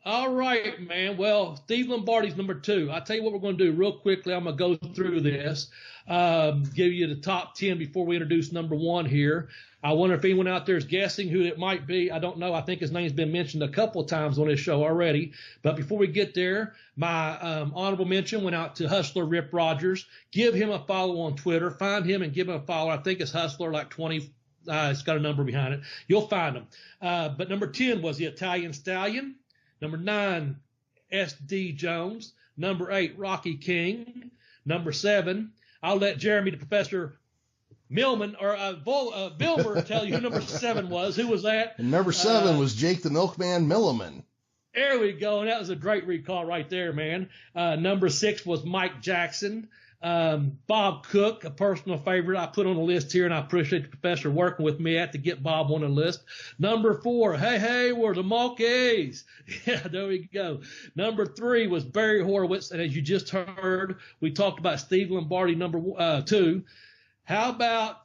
All right, man. Well, Steve Lombardi's number 2. I'll tell you what we're going to do real quickly. I'm going to go through this, give you the top 10 before we introduce number 1 here. I wonder if anyone out there is guessing who it might be. I don't know. I think his name's been mentioned a couple of times on this show already. But before we get there, my honorable mention went out to Hustler Rip Rogers. Give him a follow on Twitter. Find him and give him a follow. I think it's Hustler like 20. It's got a number behind it. You'll find him. But number 10 was the Italian Stallion. Number 9, S.D. Jones. Number 8, Rocky King. Number 7, I'll let Jeremy, the Professor Millman, or Vilmur tell you who number 7 was. Who was that? And number 7 was Jake the Milkman Milliman. There we go. And that was a great recall right there, man. Number 6 was Mike Jackson. Bob Cook, a personal favorite I put on the list here, and I appreciate the professor working with me to get Bob on the list. Number 4, hey, we're the Monkeys. Yeah, there we go. Number 3 was Barry Horowitz, and as you just heard, we talked about Steve Lombardi, number 2. How about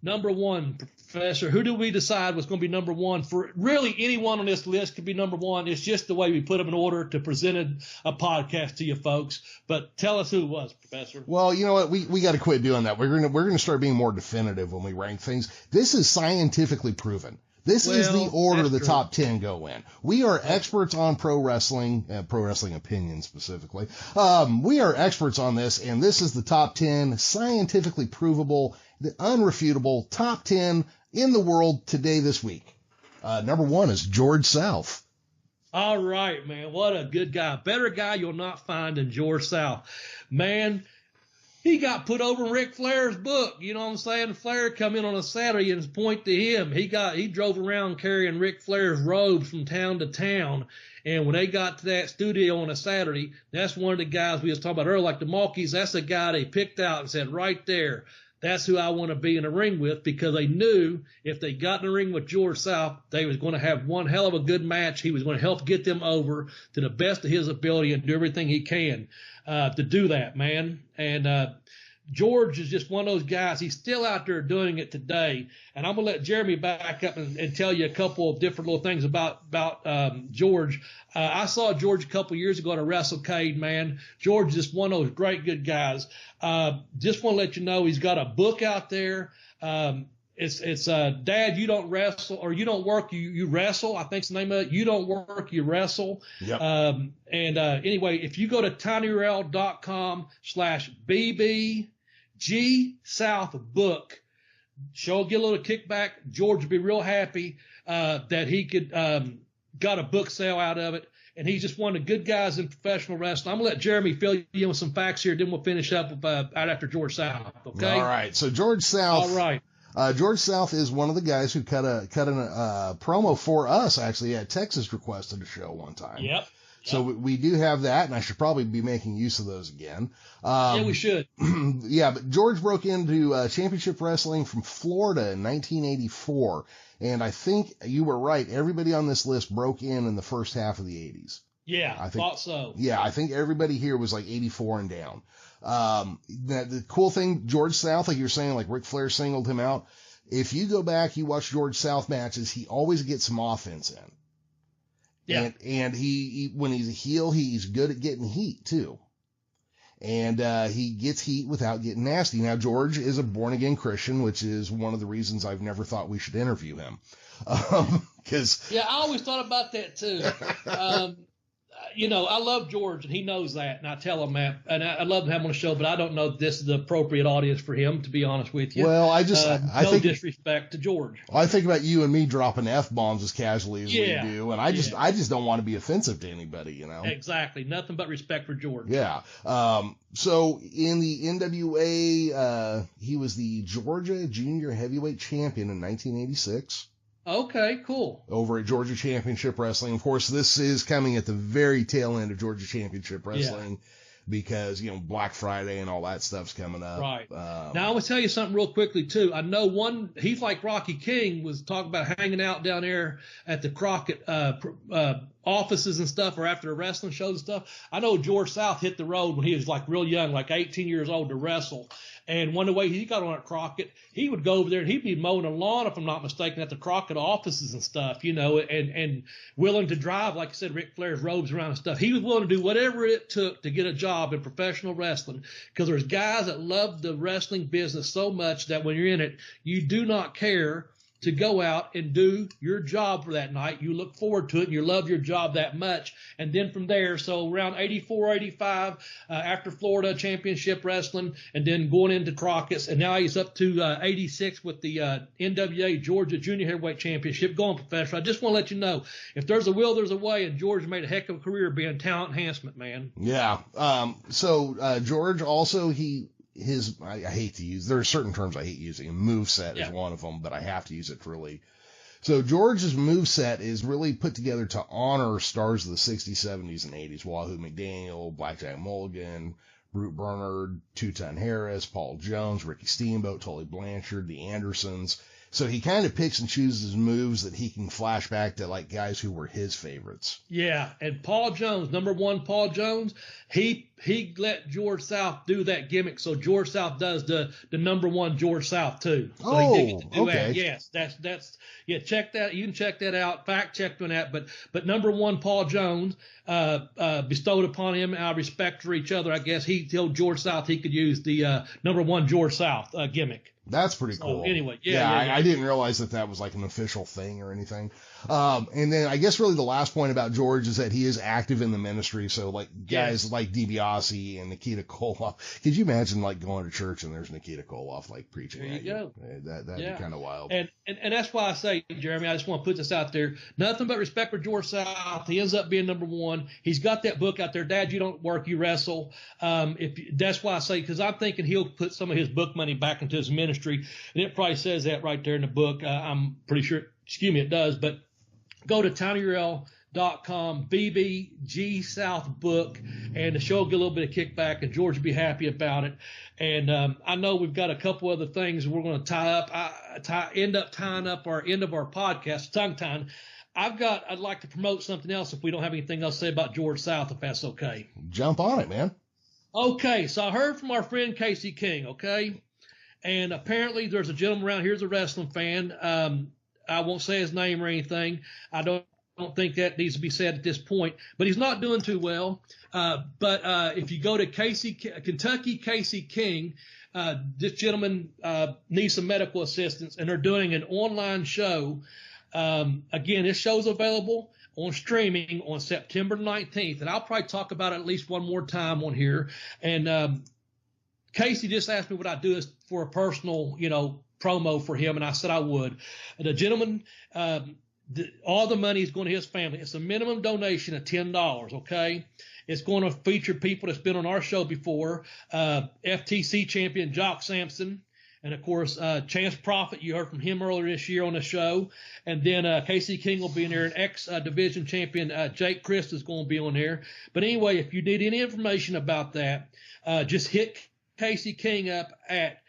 number 1, Professor? Who do we decide was going to be number 1? For really anyone on this list could be number 1. It's just the way we put them in order to present a podcast to you folks. But tell us who it was, Professor. Well, you know what? We got to quit doing that. We're gonna start being more definitive when we rank things. This is scientifically proven. This is the order the top 10 go in. We are experts on pro wrestling opinion specifically. We are experts on this, and this is the top 10 scientifically provable, the unrefutable top 10 in the world today, this week. Number 1 is George South. All right, man. What a good guy. Better guy you'll not find than George South. Man, he got put over in Ric Flair's book. You know what I'm saying? Flair come in on a Saturday and point to him. He drove around carrying Ric Flair's robes from town to town. And when they got to that studio on a Saturday, that's one of the guys we was talking about earlier, like the Malkies. That's the guy they picked out and said, right there, that's who I want to be in a ring with, because they knew if they got in the ring with George South, they was going to have one hell of a good match. He was going to help get them over to the best of his ability and do everything he can to do that, man. And George is just one of those guys. He's still out there doing it today. And I'm going to let Jeremy back up and tell you a couple of different little things about George. I saw George a couple of years ago at a WrestleCade, man. George is just one of those great, good guys. Just want to let you know he's got a book out there. It's Dad, You Don't Wrestle, or You Don't Work, you Wrestle. I think's the name of it. You Don't Work, You Wrestle. Yep. Anyway, if you go to tinyurl.com/BBG South book, she'll get a little kickback. George will be real happy that he could got a book sale out of it. And he's just one of the good guys in professional wrestling. I'm going to let Jeremy fill you in with some facts here, then we'll finish up out after George South, okay? All right. So George South. All right. George South is one of the guys who cut a promo for us, actually, at Texas requested a show one time. Yep. So we do have that, and I should probably be making use of those again. Yeah, we should. Yeah, but George broke into championship wrestling from Florida in 1984. And I think you were right. Everybody on this list broke in the first half of the 80s. Yeah, I thought so. Yeah, I think everybody here was like 84 and down. The cool thing, George South, like you're saying, like Ric Flair singled him out. If you go back, you watch George South matches, he always gets some offense in. Yeah. And he when he's a heel, he's good at getting heat too. And he gets heat without getting nasty. Now, George is a born-again Christian, which is one of the reasons I've never thought we should interview him. Yeah, I always thought about that, too. I love George, and he knows that, and I tell him that. And I love to have him on the show, but I don't know if this is the appropriate audience for him, to be honest with you. Well, I think disrespect to George. I think about you and me dropping F-bombs as casually as we do, and I just don't want to be offensive to anybody, you know? Exactly. Nothing but respect for George. Yeah. So in the NWA, he was the Georgia Junior Heavyweight Champion in 1986. Okay, cool. Over at Georgia Championship Wrestling. Of course, this is coming at the very tail end of Georgia Championship Wrestling because, Black Friday and all that stuff's coming up. Right. Now, I want to tell you something real quickly, too. I know he's like Rocky King was talking about hanging out down there at the Crockett offices and stuff, or after the wrestling shows and stuff. I know George South hit the road when he was like real young, like 18 years old, to wrestle. And one of the ways he got on at Crockett, he would go over there and he'd be mowing a lawn, if I'm not mistaken, at the Crockett offices and stuff, and willing to drive, like I said, Ric Flair's robes around and stuff. He was willing to do whatever it took to get a job in professional wrestling, because there's guys that love the wrestling business so much that when you're in it, you do not care to go out and do your job for that night. You look forward to it and you love your job that much. And then from there, so around 84, 85, after Florida Championship Wrestling, and then going into Crockett's, and now he's up to 86 with the NWA Georgia Junior Heavyweight Championship, going professional. I just want to let you know, if there's a will, there's a way, and George made a heck of a career being talent enhancement, man. Yeah. So George also, I hate to use, there are certain terms I hate using, and moveset is one of them, but I have to use it really. So George's moveset is really put together to honor stars of the 60s, 70s, and 80s. Wahoo McDaniel, Blackjack Mulligan, Brute Bernard, Two-Ton Harris, Paul Jones, Ricky Steamboat, Tully Blanchard, the Andersons. So he kind of picks and chooses moves that he can flash back to, like, guys who were his favorites. Yeah, and Paul Jones, number one, Paul Jones, he let George South do that gimmick, so George South does the number one George South too. So he did get to do that. Yes, that's check that. You can check that out. Fact checked on that. But number one, Paul Jones bestowed upon him out of respect for each other. I guess he told George South he could use the number one George South gimmick. That's pretty cool. Anyway, I didn't realize that was like an official thing or anything. And then I guess really the last point about George is that he is active in the ministry. So like guys like DiBiase and Nikita Koloff. Could you imagine like going to church and there's Nikita Koloff like preaching? There you go. That'd be kind of wild. And that's why I say, Jeremy, I just want to put this out there. Nothing but respect for George South. He ends up being number one. He's got that book out there. Dad, you don't work, you wrestle. That's why I say, because I'm thinking he'll put some of his book money back into his ministry. And it probably says that right there in the book. I'm pretty sure, it does. But go to tinyurl.com, BBG South book, and the show will get a little bit of kickback, and George will be happy about it. And I know we've got a couple other things we're going to tie up. End up tying up our end of our podcast, tongue tying. I'd like to promote something else if we don't have anything else to say about George South, if that's okay. Jump on it, man. Okay, so I heard from our friend Casey King, okay? And apparently there's a gentleman around here who's a wrestling fan. I won't say his name or anything. I don't think that needs to be said at this point. But he's not doing too well. But if you go to Kentucky Casey King, this gentleman needs some medical assistance, and they're doing an online show. Again, this show's available on streaming on September 19th. And I'll probably talk about it at least one more time on here. And Casey just asked me would I do this for a personal, promo for him, and I said I would. The gentleman, all the money is going to his family. It's a minimum donation of $10, okay? It's going to feature people that's been on our show before, FTC champion Jock Sampson, and, of course, Chance Prophet. You heard from him earlier this year on the show. And then Casey King will be in there, and ex-division champion Jake Christ is going to be on there. But anyway, if you need any information about that, just hit Casey King up at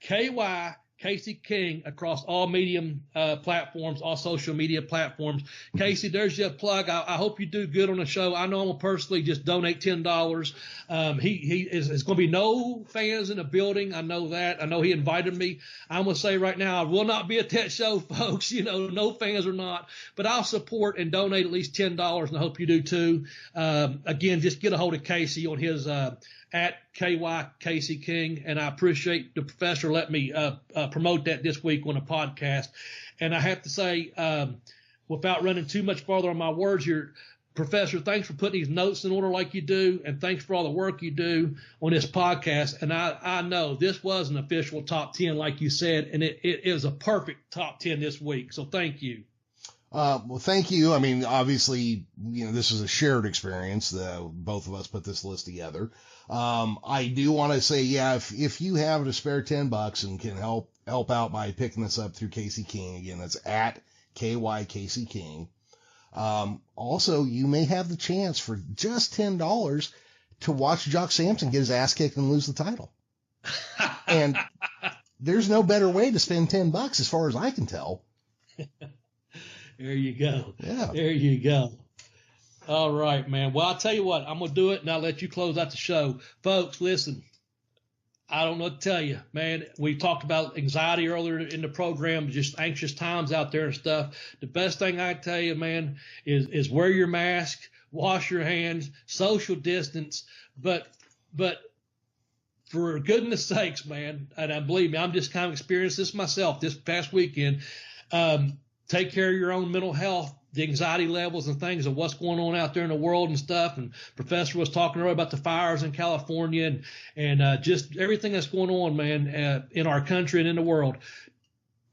KY Casey King across all medium platforms, all social media platforms. Casey, there's your plug. I hope you do good on the show. I know I'm going to personally just donate $10. There's going to be no fans in the building. I know that. I know he invited me. I'm going to say right now, I will not be at that show, folks. No fans or not. But I'll support and donate at least $10, and I hope you do too. Again, just get a hold of Casey on his at KY Casey King, and I appreciate the professor letting me promote that this week on a podcast. And I have to say, without running too much farther on my words here, Professor, thanks for putting these notes in order like you do, and thanks for all the work you do on this podcast. And I know this was an official top 10, like you said, and it is a perfect top 10 this week. So thank you. Well, thank you. I mean, obviously, this is a shared experience. Both of us put this list together. I do want to say, if you have a spare $10 and can help out by picking this up through Casey King, again, that's at KY Casey King. Also, you may have the chance for just $10 to watch Jock Sampson get his ass kicked and lose the title. And there's no better way to spend $10 as far as I can tell. There you go. Yeah. There you go. All right, man. Well, I'll tell you what, I'm going to do it, and I'll let you close out the show. Folks, listen, I don't know what to tell you, man. We talked about anxiety earlier in the program, just anxious times out there and stuff. The best thing I tell you, man, is wear your mask, wash your hands, social distance. But for goodness sakes, man, and believe me, I'm just kind of experienced this myself this past weekend. Take care of your own mental health, the anxiety levels and things of what's going on out there in the world and stuff. And Professor was talking earlier about the fires in California and just everything that's going on, man, in our country and in the world.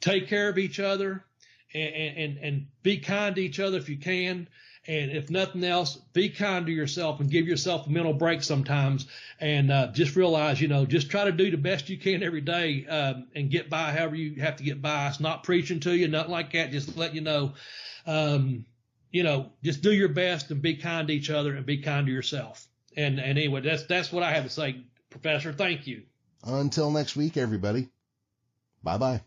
Take care of each other and be kind to each other if you can. And if nothing else, be kind to yourself and give yourself a mental break sometimes. And just realize, just try to do the best you can every day and get by however you have to get by. It's not preaching to you, nothing like that. Just let you know, just do your best and be kind to each other and be kind to yourself. And anyway, that's what I have to say, Professor. Thank you. Until next week, everybody. Bye-bye.